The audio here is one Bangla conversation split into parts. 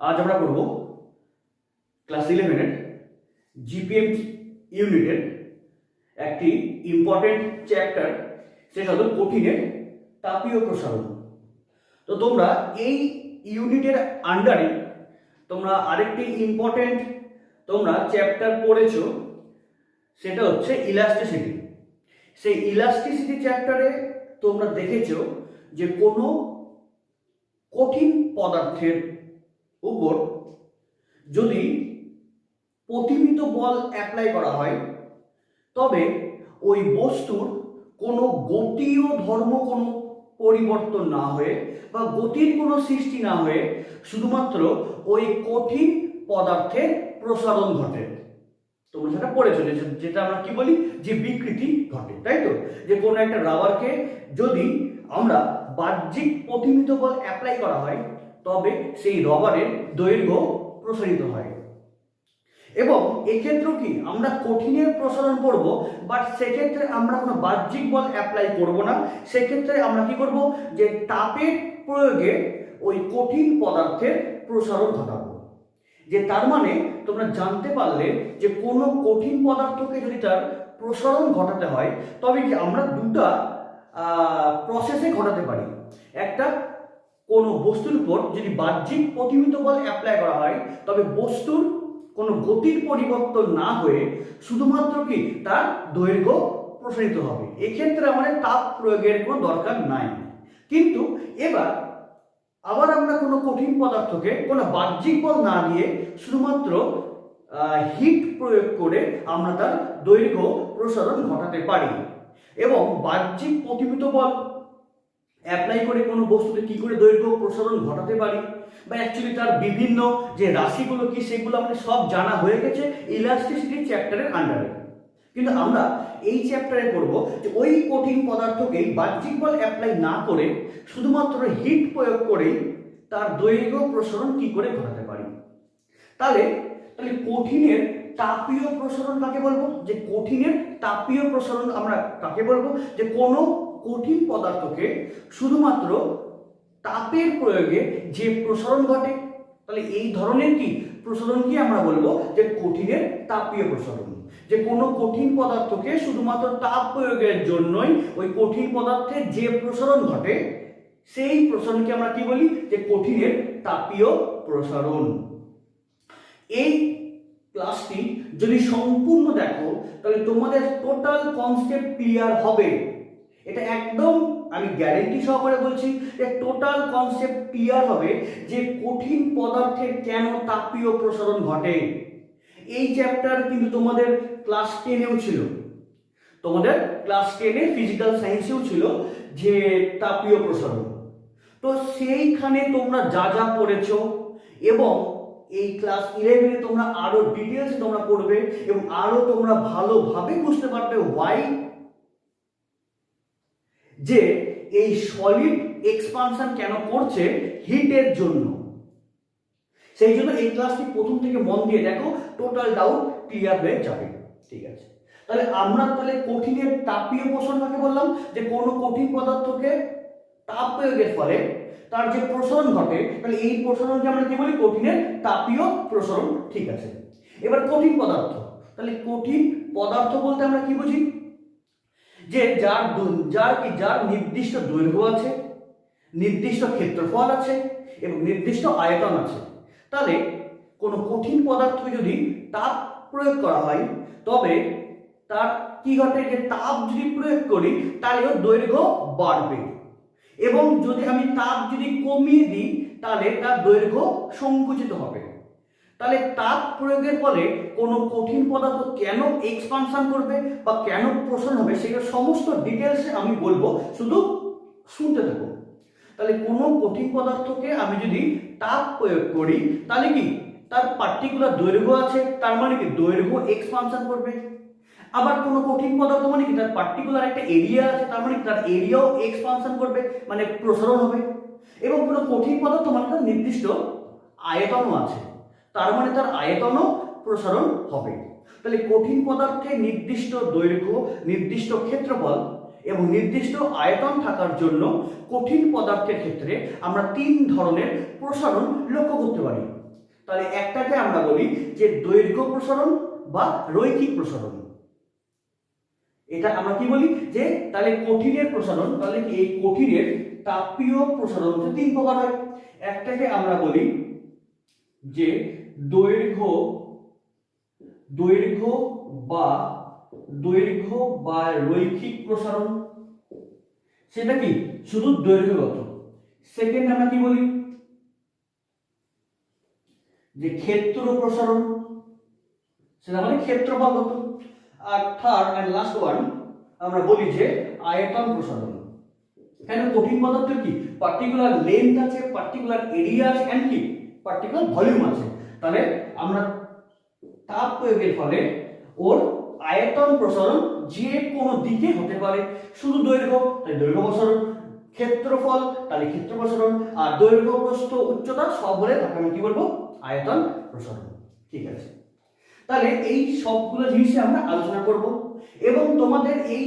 আজ আমরা পড়ব ক্লাস 11-এর জিপিএম ইউনিটের একটি ইম্পর্টেন্ট চ্যাপ্টার, সেটা হলো কঠিনের তাপীয় প্রসারণ। তো তোমরা এই ইউনিটের আন্ডারে তোমরা আরেকটি ইম্পর্টেন্ট তোমরা চ্যাপ্টার পড়েছো, সেটা হচ্ছে ইলাস্টিসিটি। সেই ইলাস্টিসিটি চ্যাপ্টারে তোমরা দেখেছো যে কোনো কঠিন পদার্থের উপর যদি প্রতিমিত বল অ্যাপ্লাই করা হয় তবে ওই বস্তুর কোনো গতীয় ধর্ম কোনো পরিবর্তন না হয়ে বা গতির কোনো সৃষ্টি না হয়ে শুধুমাত্র ওই কঠিন পদার্থের প্রসারণ ঘটে। তোমরা সেটা পড়েছো, যেটা আমরা কি বলি যে বিকৃতি ঘটে, তাই তো? যে কোনো একটা রাবারকে যদি আমরা বাহ্যিক প্রতিমিত বল অ্যাপ্লাই করা হয় তবে সেই রবারের দৈর্ঘ্য প্রসারিত হয়। এবং এক্ষেত্রেও কি আমরা কঠিনের প্রসারণ করব, বাট সেক্ষেত্রে আমরা কোনো বাহ্যিক বল অ্যাপ্লাই করব না। সেক্ষেত্রে আমরা কি করব, যে তাপের প্রয়োগে ওই কঠিন পদার্থের প্রসারণ ঘটাবো। যে তার মানে তোমরা জানতে পারলে যে কোনো কঠিন পদার্থকে যদি তার প্রসারণ ঘটাতে হয় তবে কি আমরা দুটা প্রসেসে ঘটাতে পারি। একটা, কোনো বস্তুর উপর যদি বাহ্যিক প্রতিমিত বল অ্যাপ্লাই করা হয় তবে বস্তুর কোনো গতির পরিবর্তন না হয়ে শুধুমাত্র কি তার দৈর্ঘ্য প্রসারিত হবে। এক্ষেত্রে আমাদের তাপ প্রয়োগের কোনো দরকার নাই। কিন্তু এবার আবার আমরা কোনো কঠিন পদার্থকে কোনো বাহ্যিক বল না দিয়ে শুধুমাত্র হিট প্রয়োগ করে আমরা তার দৈর্ঘ্য প্রসারণ ঘটাতে পারি। এবং বাহ্যিক প্রতিমিত বল অ্যাপ্লাই করে কোনো বস্তুতে কি করে দৈর্ঘ্য প্রসারণ ঘটাতে পারি, বা অ্যাকচুয়ালি তার বিভিন্ন যে রাশিগুলো কি সেগুলো আমাদের সব জানা হয়ে গেছে ইলাস্টিসিটি চ্যাপ্টারের আন্ডারে। কিন্তু আমরা এই চ্যাপ্টারে পড়ব যে ওই কঠিন পদার্থকেই বাহ্যিক বল অ্যাপ্লাই না করে শুধুমাত্র হিট প্রয়োগ করেই তার দৈর্ঘ্য প্রসারণ কি করে ঘটাতে পারি। তাহলে কঠিনের তাপীয় প্রসারণ কাকে বলবো? যে কঠিনের তাপীয় প্রসারণ আমরা কাকে বলবো? যে কোনো কঠিন পদার্থকে শুধুমাত্র তাপের প্রয়োগে যে প্রসারণ ঘটে, তাহলে এই ধরনের কি প্রসারণকে আমরা বলবো যে কঠিনের তাপীয় প্রসারণ। যে কোনো কঠিন পদার্থকে শুধুমাত্র তাপ প্রয়োগের জন্যই ওই কঠিন পদার্থের যে প্রসারণ ঘটে সেই প্রসারণকে আমরা কি বলি? যে কঠিনের তাপীয় প্রসারণ। এই ক্লাসটি যদি সম্পূর্ণ দেখো তাহলে তোমাদের টোটাল কনসেপ্ট ক্লিয়ার হবে। এটা একদম আমি গ্যারেন্টি সহকারে বলছি যে টোটাল কনসেপ্ট ক্লিয়ার হবে যে কঠিন পদার্থের কেন তাপীয় প্রসারণ ঘটে। এই চ্যাপ্টার কিন্তু তোমাদের ক্লাস 10-এও ছিল, তোমাদের ক্লাস 10-এ ফিজিক্যাল সায়েন্সেও ছিল যে তাপীয় প্রসারণ। তো সেইখানে তোমরা যা যা পড়েছো এবং এই ক্লাস 11-এ তোমরা আরো ডিটেলসে তোমরা পড়বে এবং আরো তোমরা ভালোভাবে বুঝতে পারবে ওয়াই যে এই সলিড এক্সপানশন কেন করছে হিটের জন্য। সেই জন্য এই ক্লাসটি প্রথম থেকে মন দিয়ে দেখো, টোটাল ডাউট ক্লিয়ার হয়ে যাবে। ঠিক আছে, তাহলে আমরা কঠিনের তাপীয় প্রসারণ কাকে বললাম? যে কোনো কঠিন পদার্থকে তাপ প্রয়োগের ফলে তার যে প্রসারণ ঘটে, তাহলে এই প্রসারণকে আমরা কি বলি? কঠিনের তাপীয় প্রসারণ। ঠিক আছে, এবার কঠিন পদার্থ, তাহলে কঠিন পদার্থ বলতে আমরা কি বুঝি? যে যার নির্দিষ্ট দৈর্ঘ্য আছে, নির্দিষ্ট ক্ষেত্রফল আছে এবং নির্দিষ্ট আয়তন আছে। তাহলে কোনো কঠিন পদার্থকে যদি তাপ প্রয়োগ করা হয় তবে তার কি ঘটে? যে তাপ যদি প্রয়োগ করি তাহলে ওর দৈর্ঘ্য বাড়বে, এবং যদি আমি তাপ যদি কমিয়ে দিই তাহলে তার দৈর্ঘ্য সংকুচিত হবে। তাহলে তাপ প্রয়োগের ফলে কোনো কঠিন পদার্থ কেন এক্সপানশন করবে বা কেন প্রসারণ হবে সেটা সমস্ত ডিটেলসে আমি বলবো, শুধু শুনতে থাকো। তাহলে কোনো কঠিন পদার্থকে আমি যদি তাপ প্রয়োগ করি তাহলে কি তার পার্টিকুলার দৈর্ঘ্য আছে, তার মানে কি দৈর্ঘ্য এক্সপানশন করবে। আবার কোনো কঠিন পদার্থ মানে কি তার পার্টিকুলার একটা এরিয়া আছে, তার মানে তার এরিয়াও এক্সপানশন করবে, মানে প্রসারণ হবে। এবং কোনো কঠিন পদার্থ মানে তার নির্দিষ্ট আয়তনও আছে, তার মানে তার আয়তনও প্রসারণ হবে। তাহলে কঠিন পদার্থের নির্দিষ্ট দৈর্ঘ্য, নির্দিষ্ট ক্ষেত্রফল এবং নির্দিষ্ট আয়তন থাকার জন্য কঠিন পদার্থের ক্ষেত্রে আমরা 3 ধরনের প্রসারণ লক্ষ্য করতে পারি। তাহলে একটাকে আমরা বলি যে দৈর্ঘ্য প্রসারণ বা রৈখিক প্রসারণ। এটা আমরা কি বলি যে তাহলে কঠিনের প্রসারণ, তাহলে এই কঠিনের তাপীয় প্রসারণ হচ্ছে তিন প্রকার হয়। একটাকে আমরা বলি যে দৈর্ঘ্য বা রৈখিক প্রসারণ, সেটা কি শুধু দৈর্ঘ্যগত। সেকেন্ড আমরা কি বলি যে ক্ষেত্র প্রসারণ, সেটা মানে ক্ষেত্রফলগত। আর থার্ড এন্ড লাস্ট ওয়ান আমরা বলি যে আয়তন প্রসারণ। কেন কঠিন পদার্থের কি পার্টিকুলার লেন্থ আছে, পার্টিকুলার এরিয়া আছে এন্ড কি পার্টিকুলার ভলিউম আছে। তাহলে আমরা তাপ প্রয়োগের ফলে ওর আয়তন প্রসারণ যে কোনো দিকে হতে পারে, শুধু দৈর্ঘ্য তাই দৈর্ঘ্য প্রসারণ, ক্ষেত্রফল তাহলে ক্ষেত্র প্রসারণ, আর দৈর্ঘ্য প্রস্থ উচ্চতা সব বলে তাকে আমি কি বলবো আয়তন প্রসারণ। ঠিক আছে, তাহলে এই সবগুলো জিনিস আমরা আলোচনা করব এবং তোমাদের এই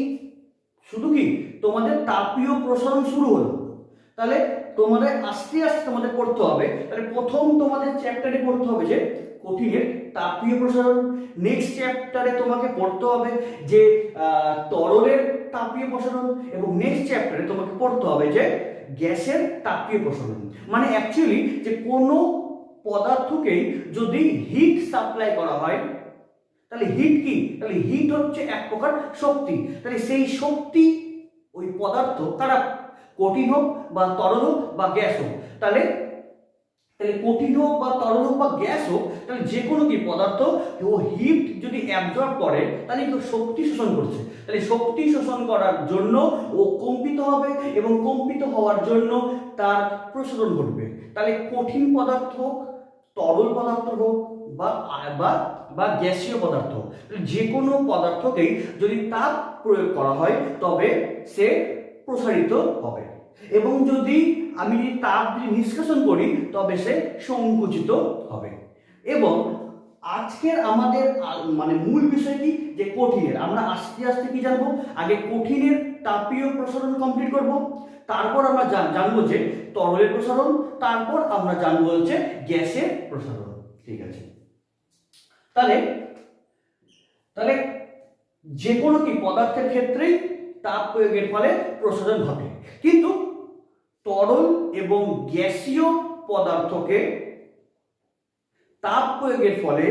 শুধু কি তোমাদের তাপীয় প্রসারণ শুরু হলো, তাহলে তোমাদের আস্তে আস্তে তোমাদের পড়তে হবে। তাহলে প্রথম তোমাদের চ্যাপ্টারে পড়তে হবে যে কঠিনের তাপীয় প্রসারণ, নেক্সট চ্যাপ্টারে তোমাকে পড়তে হবে যে তরলের তাপীয় প্রসারণ, এবং নেক্সট চ্যাপ্টারে তোমাকে পড়তে হবে যে গ্যাসের তাপীয় প্রসারণ। মানে অ্যাকচুয়ালি যে কোনো পদার্থকেই যদি হিট সাপ্লাই করা হয়, তাহলে হিট কি, তাহলে হিট হচ্ছে এক প্রকার শক্তি। তাহলে সেই শক্তি ওই পদার্থ তারা কঠিন হোক বা তরল হোক বা গ্যাস হোক, তাহলে কঠিন হোক বা তরল হোক বা গ্যাস হোক, তাহলে যে কোনো কি পদার্থ ও হিট যদি অ্যাবজর্ব করে তাহলে কেউ শক্তি শোষণ করছে। তাহলে শক্তি শোষণ করার জন্য ও কম্পিত হবে এবং কম্পিত হওয়ার জন্য তার প্রসারণ ঘটবে। তাহলে কঠিন পদার্থ হোক, তরল পদার্থ হোক বা গ্যাসীয় পদার্থ, যে কোনো পদার্থকেই যদি তাপ প্রয়োগ করা হয় তবে সে প্রসারিত হবে, এবং যদি আমি তাপ নিষ্কাশন করি তবে সে সংকুচিত হবে। এবং আজকের আমাদের মানে মূল বিষয় কি যে কঠিনের, আমরা আস্তে আস্তে কি জানবো, আগে কঠিনের তাপীয় প্রসারণ কমপ্লিট করব, তারপর আমরা জানবো যে তরলের প্রসারণ, তারপর আমরা জানবো হচ্ছে গ্যাসের প্রসারণ। ঠিক আছে, তাহলে যে কোনো কি পদার্থের ক্ষেত্রেই তাপ প্রয়োগের ফলে প্রসারণ ঘটে, কিন্তু তরল এবং গ্যাসীয় পদার্থকে তাপ প্রয়োগের ফলে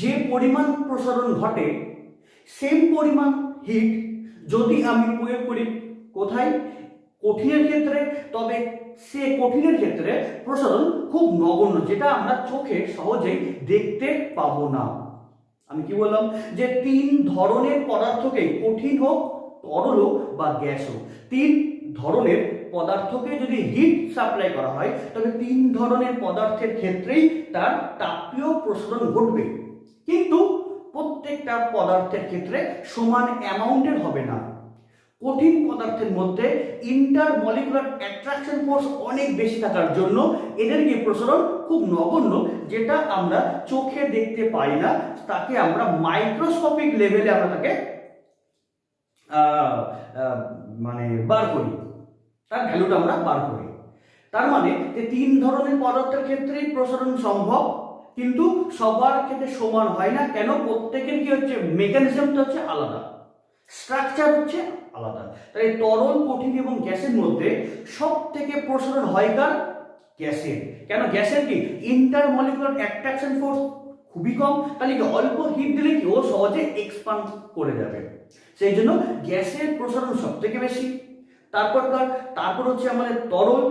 যে পরিমাণ প্রসারণ ঘটে সেম পরিমাণ হিট যদি আমি প্রয়োগ করি কোথায়, কঠিনের ক্ষেত্রে, তবে সে কঠিনের ক্ষেত্রে প্রসারণ খুব নগণ্য, যেটা আমরা চোখে সহজেই দেখতে পাবো না। আমি কি বললাম যে তিন ধরনের পদার্থকে, কঠিন হোক, তরল হোক বা গ্যাস হোক, তিন ধরনের পদার্থকে যদি হিট সাপ্লাই করা হয় তবে তিন ধরনের পদার্থের ক্ষেত্রেই তার তাপীয় প্রসারণ ঘটবে, কিন্তু প্রত্যেকটা পদার্থের ক্ষেত্রে সমান অ্যামাউন্টের হবে না। কঠিন পদার্থের মধ্যে ইন্টারমলিকুলার অ্যাট্রাকশন ফোর্স অনেক বেশি থাকার জন্য এদের কি প্রসারণ খুব নগণ্য, যেটা আমরা চোখে দেখতে পাই না, তাকে আমরা মাইক্রোস্কোপিক লেভেলে আমরা তাকে মানে বার করি, তার ভ্যালুটা আমরা বার করি। তার মানে যে তিন ধরনের পদার্থের ক্ষেত্রেই প্রসারণ সম্ভব, কিন্তু সবার ক্ষেত্রে সমান হয় না। কেন? প্রত্যেকের কি হচ্ছে মেকানিজমটা হচ্ছে আলাদা, স্ট্রাকচার হচ্ছে আলাদা। তাই তরল, কঠিন এবং গ্যাসের মধ্যে সব থেকে প্রসারণ হয় কার? গ্যাসের। কেন? গ্যাসের কি ইন্টারমলিকুলার অ্যাট্রাকশন ফোর্স খুবই কম, তাহলে কি অল্প হিট দিলে কি ও সহজে এক্সপান্ড করে যাবে, সেই জন্য গ্যাসের প্রসারণ সব থেকে বেশি। তারপর হচ্ছে আমাদের তরল,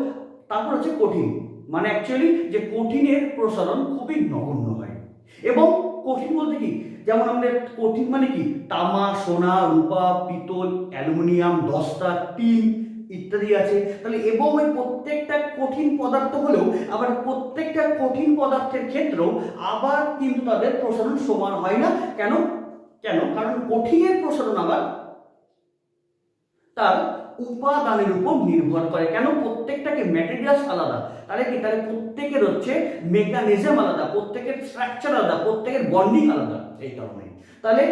তারপর হচ্ছে কঠিন। মানে অ্যাকচুয়ালি যে কঠিনের প্রসারণ খুবই নগণ্য হয়। এবং কঠিন বলতে কি, যেমন আমাদের কঠিন মানে কি তামা, সোনা, রূপা, পিতল, অ্যালুমিনিয়াম, দস্তা, টিন ইত্যাদি আছে। তাহলে এবং ওই প্রত্যেকটা কঠিন পদার্থ হলেও আবার প্রত্যেকটা কঠিন পদার্থের ক্ষেত্রেও আবার কিন্তু তাদের প্রসারণ সমান হয় না। কেন? কারণ কঠিনের প্রসারণ আবার তার উপাদানের উপর নির্ভর করে। কেন? প্রত্যেকটাকে ম্যাটেরিয়ালস আলাদা, তাহলে প্রত্যেকের হচ্ছে মেকানিজম আলাদা, প্রত্যেকের স্ট্রাকচার আলাদা, প্রত্যেকের বন্ডিং আলাদা। এই কারণে তাহলে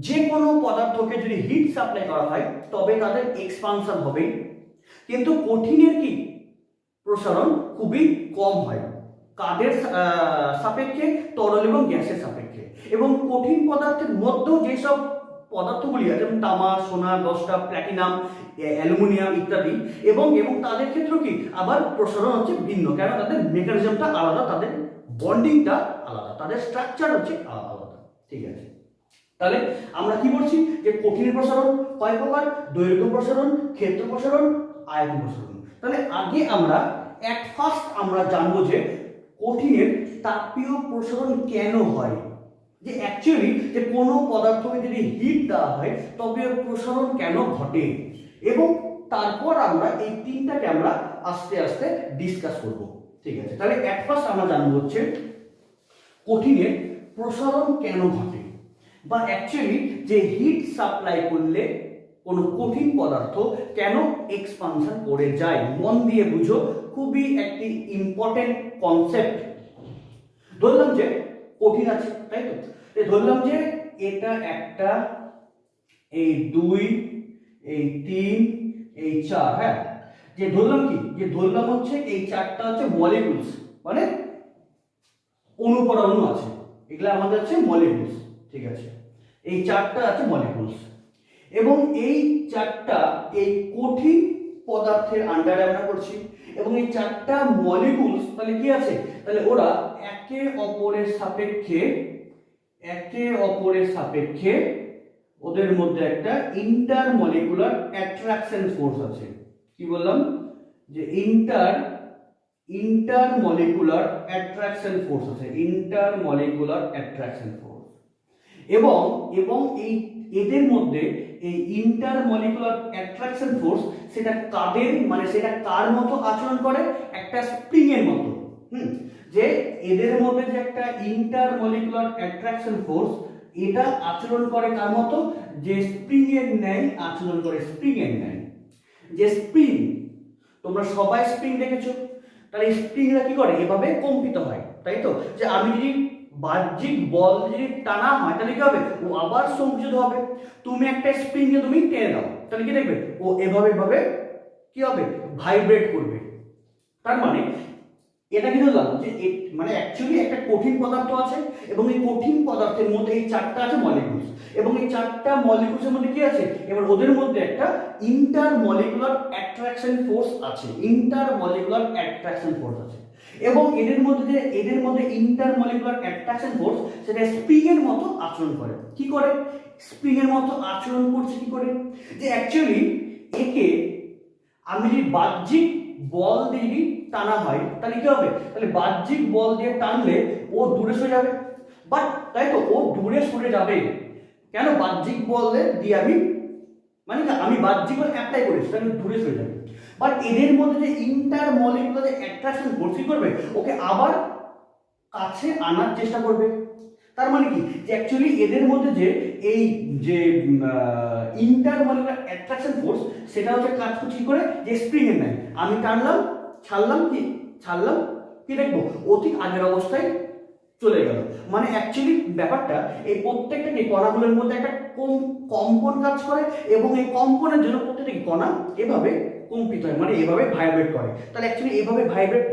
যে কোনো পদার্থকে যদি হিট সাপ্লাই করা হয় তবে তাদের এক্সপানশন হবে, কিন্তু কঠিনের কি প্রসারণ খুবই কম হয়। কাদের সাপেক্ষে, তরল এবং গ্যাসের সাপেক্ষে। এবং কঠিন পদার্থের মধ্যেও যেসব পদার্থগুলি আছে যেমন তামা, সোনা, দশটা, প্ল্যাটিনাম, অ্যালুমিনিয়াম ইত্যাদি, এবং এবং তাদের ক্ষেত্রেও কি আবার প্রসারণ হচ্ছে ভিন্ন, কেন তাদের মেকানিজমটা আলাদা, তাদের বন্ডিংটা আলাদা, তাদের স্ট্রাকচার হচ্ছে আলাদা। ঠিক আছে, তাহলে আমরা কি বলছি যে কঠিনের প্রসারণ কয় প্রকার? দৈর্ঘ্য প্রসারণ, ক্ষেত্র প্রসারণ, আয়তন প্রসারণ। তাহলে আগে আমরা ফার্স্ট আমরা জানবো যে কঠিনের তাপীয় প্রসারণ কেন হয়, যে অ্যাকচুয়ালি যে কোনো পদার্থকে যদি হিট দেওয়া হয় তবে প্রসারণ কেন ঘটে, এবং তারপর আমরা এই তিনটাকে আমরা আস্তে আস্তে ডিসকাস করব। ঠিক আছে, তাহলে ফার্স্ট আমরা জানবো হচ্ছে কঠিনের প্রসারণ কেন ঘটে, বা অ্যাকচুয়ালি যে হিট সাপ্লাই করলে কোনো কঠিন পদার্থ কেন এক্সপানশন করে যায়। মন দিয়ে বুঝো, খুবই একটি ইম্পর্টেন্ট কনসেপ্ট। ধরলাম যে কঠিন আছে, তাই তো, ধরলাম যে এটা একটা, এই 2, এই 3, এই 4, হ্যাঁ, যে ধরলাম কি, যে ধরলাম হচ্ছে এই 4টা হচ্ছে মলিকুলস, মানে অনুপরমাণু আছে, এগুলো আমাদের হচ্ছে মলিকুলস। ঠিক আছে, এই 4টা আছে মলিকুলস, এবং এই 4টা এই কঠিন পদার্থের আন্ডারে আমরা করছি, এবং এই 4টা মলিকুলস তাহলে কি আছে, তাহলে ওরা একে অপরের সাপেক্ষে ওদের মধ্যে একটা ইন্টারমলিকুলার অ্যাট্রাকশন ফোর্স আছে। কি বললাম, যে ইন্টারমলিকুলার অ্যাট্রাকশন ফোর্স আছে, ইন্টারমলিকুলার অ্যাট্রাকশন ফোর্স। এবং এই এদের মধ্যে এই ইন্টারমলিকুলার অ্যাট্রাকশন ফোর্স সেটা কার মতো আচরণ করে, একটা স্প্রিং এর মতো। যে এদের মধ্যে যে একটা ইন্টারমলিকুলার অ্যাট্রাকশন ফোর্স, এটা আচরণ করে কার মতো, যে স্প্রিং এর ন্যায় আচরণ করে, স্প্রিং এর ন্যায়। যে স্প্রিং, তোমরা সবাই স্প্রিং দেখেছো, তাহলে স্প্রিংরা কি করে, এভাবে কম্পিত হয়, তাই তো। যে আমি যদি বাহ্যিক বল যদি টানা হয় তাহলে কি হবে, ও আবার সংকুচিত হবে। তুমি একটা স্প্রিংকে তুমি টেনে দাও, তাহলে কি দেখবে, ও এভাবে কি হবে, ভাইব্রেট করবে। তার মানে এটা কি বললাম, যে মানে অ্যাকচুয়ালি একটা কঠিন পদার্থ আছে, এবং এই কঠিন পদার্থের মধ্যে এই 4টা আছে মলিকুলস, এবং এই 4টা মলিকুলসের মধ্যে কি আছে, এবার ওদের মধ্যে একটা ইন্টারমলিকুলার অ্যাট্রাকশন ফোর্স আছে, ইন্টারমলিকুলার অ্যাট্রাকশন ফোর্স আছে। এবং এদের মধ্যে ইন্টারমলিকুলার অ্যাট্রাকশন ফোর্স সেটা স্প্রিং এর মতো আচরণ করে। কি করে স্প্রিং এর মতো আচরণ করছে, কি করে, যে অ্যাকচুয়ালি একে আমি যদি বাহ্যিক বল দিয়ে যদি টানা হয় তাহলে কি হবে, তাহলে বাহ্যিক বল দিয়ে টানলে ও দূরে সরে যাবে, বাট তাই তো, ও দূরে সরে যাবে কেন, বাহ্যিক বল দিয়ে আমি বাহ্যিক বল অ্যাপ্লাই করেছি, তাহলে দূরে সরে যাবে। বাট এদের মধ্যে যে ইন্টারমলিকুলার যে অ্যাট্রাকশন ফোর্স কি করবে, ওকে আবার কাছে আনার চেষ্টা করবে। তার মানে কি, যে অ্যাকচুয়ালি এদের মধ্যে যে এই যে ইন্টারমলিকুলার অ্যাট্রাকশন ফোর্স সেটা হচ্ছে কাজ করছে কি করে, যে স্প্রিং এর নাই, আমি টানলাম, ছাড়লাম কি দেখবো, ও ঠিক আগের অবস্থায় চলে গেল। মানে অ্যাকচুয়ালি ব্যাপারটা এই প্রত্যেকটা কণাগুলোর মধ্যে একটা কম্পন কাজ করে, এবং এই কম্পনের জন্য প্রত্যেকটা কণা এভাবে কম্পিত হয়, মানে এভাবে ভাইব্রেট করে। তাহলে অ্যাকচুয়ালি এভাবে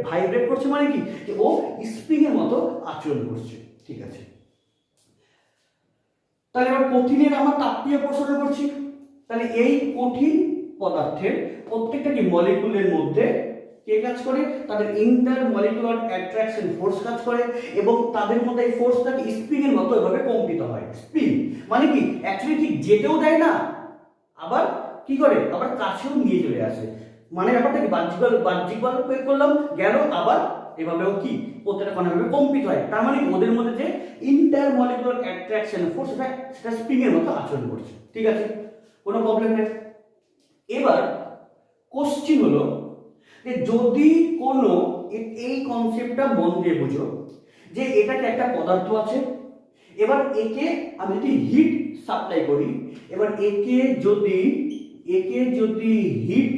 ভাইব্রেট করছে, মানে কি, যে ও স্প্রিং এর মতো আচরণ করছে। ঠিক আছে, তাহলে এবার কঠিনের আমরা তাপীয় প্রসারণ করছি। তাহলে এই কঠিন পদার্থের প্রত্যেকটা মলিকুলের মধ্যে কে কাজ করে, তাদের ইন্টারমলিকুলার অ্যাট্রাকশন ফোর্স কাজ করে, এবং তাদের মধ্যে এই ফোর্সটাকে স্প্রিং এর মতো এভাবে কম্পিত হয়। স্প্রিং মানে কি, অ্যাকচুয়ালি ঠিক যেতেও দেয় না, আবার কি করে, আবার কাছেও নিয়ে চলে আসে। মানে ব্যাপারটা কি, বাহ্যিক বল প্রয়োগ করলাম, গেল, আবার এভাবেও কি প্রত্যেকটা কণা ভাবে কম্পিত হয়। তার মানে ওদের মধ্যে যে ইন্টারমলিকুলার অ্যাট্রাকশন ফোর্স সেটা স্প্রিং এর মতো আচরণ করছে। ঠিক আছে, কোনো প্রবলেম নেই। এবার কোশ্চিন হলো যে যদি কোনো, এই কনসেপ্টটা মন দিয়ে বুঝো, যে এটাকে একটা পদার্থ আছে, এবার একে আমি যদি হিট সাপ্লাই করি, এবার একে যদি হিট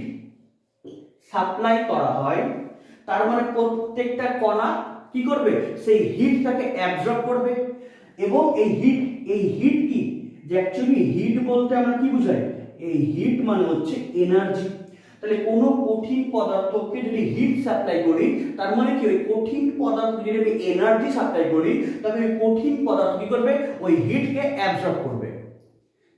সাপ্লাই করা হয়, তার মানে প্রত্যেকটা কণা কি করবে, সেই হিটটাকে অ্যাবজর্ব করবে। এবং এই হিট কি, যে অ্যাকচুয়ালি হিট বলতে আমরা কি বুঝাই, এই হিট মানে হচ্ছে এনার্জি। তাহলে কোনো কঠিন পদার্থকে যদি হিট সাপ্লাই করি, তার মানে কি ওই কঠিন পদার্থ যদি আমি এনার্জি সাপ্লাই করি, তবে ওই কঠিন পদার্থ কি করবে, ওই হিটকে অ্যাবজর্ব করবে।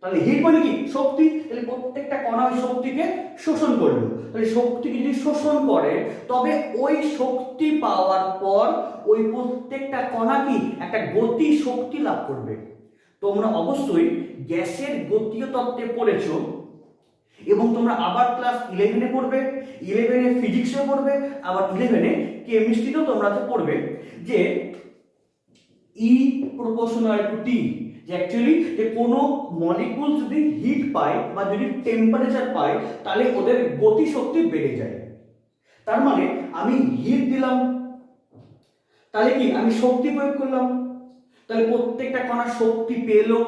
তাহলে হিট মানে কি শক্তি, তাহলে প্রত্যেকটা কণা ওই শক্তিকে শোষণ করলো। তাহলে শক্তিকে যদি শোষণ করে, তবে ওই শক্তি পাওয়ার পর ওই প্রত্যেকটা কণা কি একটা গতি শক্তি লাভ করবে। তোমরা অবশ্যই গ্যাসের গতীয় তত্ত্বে পড়েছো, এবং তোমরা আবার ক্লাস 11-এ পড়বে, 11-এ ফিজিক্সে পড়বে, আবার 11-এ কেমিস্ট্রিতেও তোমরা পড়বে যে ই প্রপোর্শনাল টু টি, যে অ্যাকচুয়ালি যে কোনো মলিকুল যদি হিট পায় বা যদি টেম্পারেচার পায়, তাহলে ওদের গতি শক্তি বেড়ে যায়। তার মানে আমি হিট দিলাম, তাহলে কি আমি শক্তি প্রয়োগ করলাম, তাহলে প্রত্যেকটা কণা শক্তি পেলো।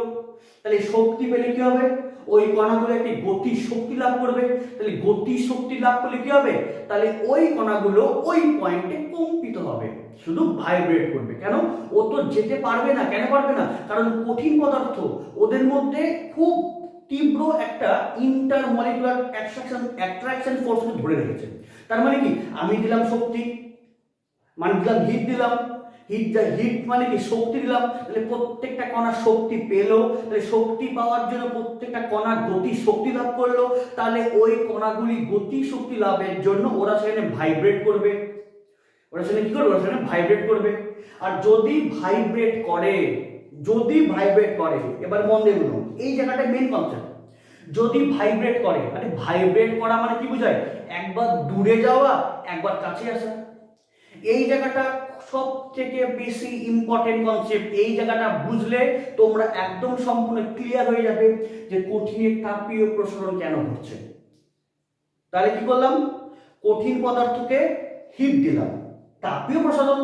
তাহলে শক্তি পেলে কি হবে, ওই কণাগুলো একটি গতি শক্তি লাভ করবে। তাহলে গতি শক্তি লাভ করলে কি হবে, তাহলে ওই কণাগুলো ওই পয়েন্টে কম্পিত হবে, শুধু ভাইব্রেট করবে। কেন, ও তো যেতে পারবে না। কেন পারবে না, কারণ কঠিন পদার্থ, ওদের মধ্যে খুব তীব্র একটা ইন্টারমলিকুলার অ্যাট্রাকশন ফোর্সকে ধরে রেখেছে। তার মানে কি আমি দিলাম শক্তি, মানে দিলাম হিট দিলাম, হিট মানে কি শক্তি দিলাম, তাহলে প্রত্যেকটা কণা শক্তি পেলো। তাহলে শক্তি পাওয়ার জন্য প্রত্যেকটা কণা গতি শক্তি লাভ করলো। তাহলে ওই কণাগুলি গতি শক্তি লাভের জন্য ওরা সেখানে ভাইব্রেট করবে। ওরা সেখানে কি করবে, ওরা সেখানে ভাইব্রেট করবে। আর যদি ভাইব্রেট করে, এবার মন দিয়ে শুনো, এই জায়গাটা মেন কনসেপ্ট। যদি ভাইব্রেট করে, মানে ভাইব্রেট করা মানে কি বোঝায়, একবার দূরে যাওয়া, একবার কাছে আসা। এই জায়গাটা সব থেকে বেশি ইম্পর্টেন্ট কনসেপ্ট। এই জায়গাটা বুঝলে তোমরা একদম সম্পূর্ণ ক্লিয়ার হয়ে যাবে যে কঠিনের তাপীয় প্রসারণ কেন হচ্ছে। তাহলে কি করলাম, কঠিন পদার্থকে হিট দিলাম, তাপীয় প্রসারণ,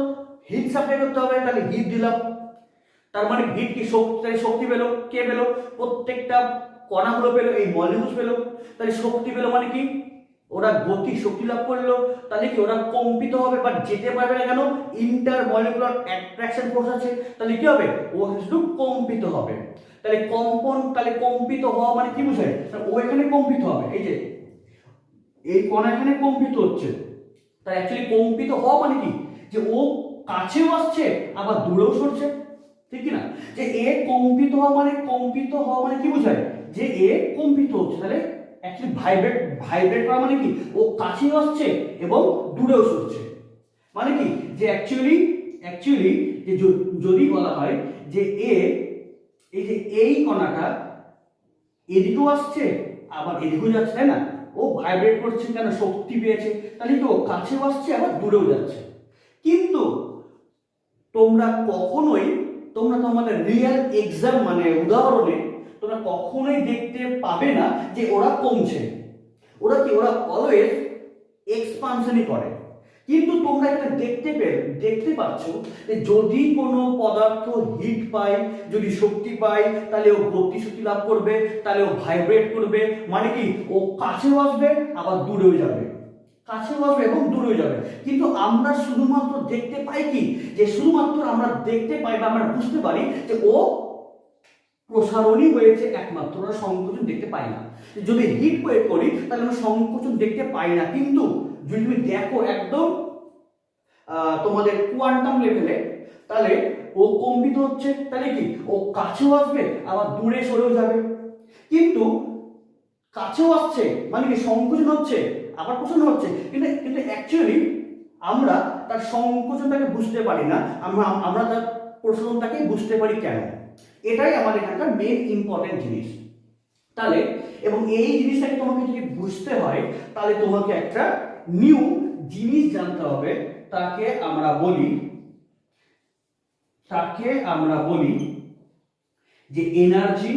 হিট সাপ্লাই করতে হবে, তাহলে হিট দিলাম। তার মানে হিট কি শক্তি পেলো, কে পেলো, প্রত্যেকটা কণাগুলো পেলো, এই মলিকুলস পেলো। তাহলে শক্তি পেলো মানে কি, ওরা গতি শক্তি লাভ করলো। তাহলে কি ওরা কম্পিত হবে, বাট যেতে পারবে না। কেন, ইন্টার মলিকুলার অ্যাট্রাকশন ফোর্স আছে। তাহলে কি হবে, ও শুধু কম্পিত হবে। তাহলে তাহলে কম্পিত হওয়া মানে কি বোঝায়, ও এখানে কম্পিত হবে। এই যে এই কণা এখানে কম্পিত হচ্ছে, তাহলে অ্যাকচুয়ালি কম্পিত হওয়া মানে কি, যে ও কাছেও আসছে আবার দূরেও সরছে, ঠিক কি না। যে এ কম্পিত হওয়া মানে কি বোঝায়, যে এ কম্পিত হচ্ছে। তাহলে অ্যাকচুয়ালি ভাইব্রেট করা মানে কি, ও কাছেও আসছে এবং দূরেও সরছে। মানে কি, যে অ্যাকচুয়ালি যে যদি বলা হয় যে এই যে এই কণাটা এদিকেও আসছে আবার এদিকেও যাচ্ছে, তাই না, ও ভাইব্রেট করছে। কেন, শক্তি পেয়েছে। তাহলে কি ও কাছেও আসছে আবার দূরেও যাচ্ছে। কিন্তু তোমরা তোমাদের রিয়েল এক্সাম মানে উদাহরণে তোমরা কখনোই দেখতে পাবে না যে ওরা কমছে। ওরা অলওয়েজ এক্সপানশনই করে। কিন্তু তোমরা এখানে দেখতে পাচ্ছ যে যদি কোনো পদার্থ হিট পায়, যদি শক্তি পায়, তাহলে ও গতি শক্তি লাভ করবে, তাহলে ও ভাইব্রেট করবে। মানে কি, ও কাছেও আসবে আবার দূরেও যাবে, কাছেও আসবে এবং দূরেও যাবে। কিন্তু আমরা শুধুমাত্র দেখতে পাই কি, যে শুধুমাত্র আমরা দেখতে পাই বা আমরা বুঝতে পারি যে ও প্রসারণই হয়েছে একমাত্র, আমরা সংকোচন দেখতে পাই না। যদি হিট প্রয়োগ করি তাহলে আমরা সংকোচন দেখতে পাই না। কিন্তু যদি তুমি দেখো একদম তোমাদের কোয়ান্টাম লেভেলে, তাহলে ও কম্পিত হচ্ছে। তাহলে কি, ও কাছেও আসবে আবার দূরে সরেও যাবে। কিন্তু কাছেও আসছে মানে কি, সংকোচন হচ্ছে আবার প্রসারণ হচ্ছে। কিন্তু অ্যাকচুয়ালি আমরা তার সংকোচনটাকে বুঝতে পারি না, আমরা তার প্রসারণটাকে বুঝতে পারি কেন। এটাই আমাদের এখানকার মেন ইম্পর্টেন্ট জিনিস। তাহলে এবং এই জিনিসটাকে তোমাকে যদি বুঝতে হয়, তাহলে তোমাকে একটা নিউ জিনিস জানতে হবে। তাকে আমরা বলি যে এনার্জি।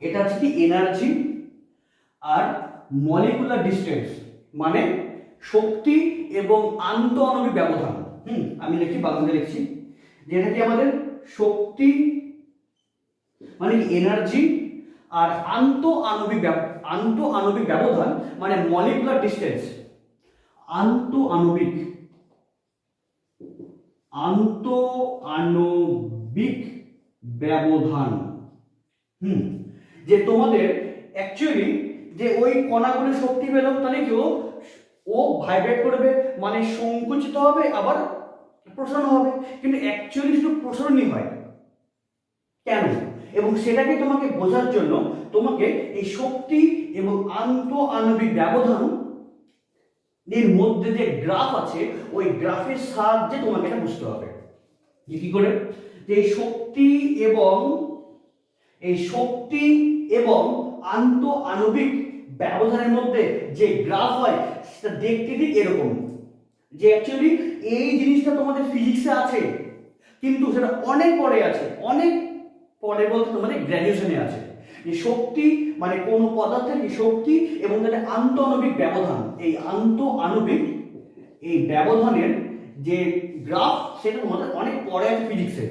এটা হচ্ছে কি এনার্জি আর মলিকুলার ডিসটেন্স, মানে শক্তি এবং আন্তঃআণবিক ব্যবধান। আমি লিখি, বাংলাতে লিখছি, যেটা কি আমাদের শক্তি মানে কি এনার্জি, আর আন্তঃআণবিক ব্যবধান মানে মলিকুলার ডিসটেন্স। আন্তঃআণবিক ব্যবধান। যে তোমাদের অ্যাকচুয়ালি যে ওই কণাগুলো শক্তি পেল, তাহলে কি ও ভাইব্রেট করবে, মানে সংকুচিত হবে আবার প্রসারণ হবে, কিন্তু অ্যাকচুয়ালি শুধু প্রসারণই হয়। কেন? এবং সেটাকে তোমাকে বোঝার জন্য তোমাকে এই শক্তি এবং আন্তঃআণবিক ব্যবধান এর মধ্যে যে গ্রাফ আছে ওই গ্রাফের সাহায্যে তোমাকে এটা বুঝতে হবে। যে কি করে? যে এই শক্তি এবং আন্তঃআণবিক ব্যবধানের মধ্যে যে গ্রাফ হয় সেটা দেখতে ঠিক এরকম। যে অ্যাকচুয়ালি এই জিনিসটা তোমাদের ফিজিক্সে আছে, কিন্তু সেটা অনেক পরে আছে, অনেক পরে বলতে তোমাদের গ্র্যাজুয়েশনে আছে। যে শক্তি মানে কোন পদার্থের কি শক্তি এবং তাদের আন্তঃআণবিক ব্যবধান, এই আন্তঃআণবিক এই ব্যবধানের যে গ্রাফ সেটা তোমাদের অনেক পরে আছে ফিজিক্সে।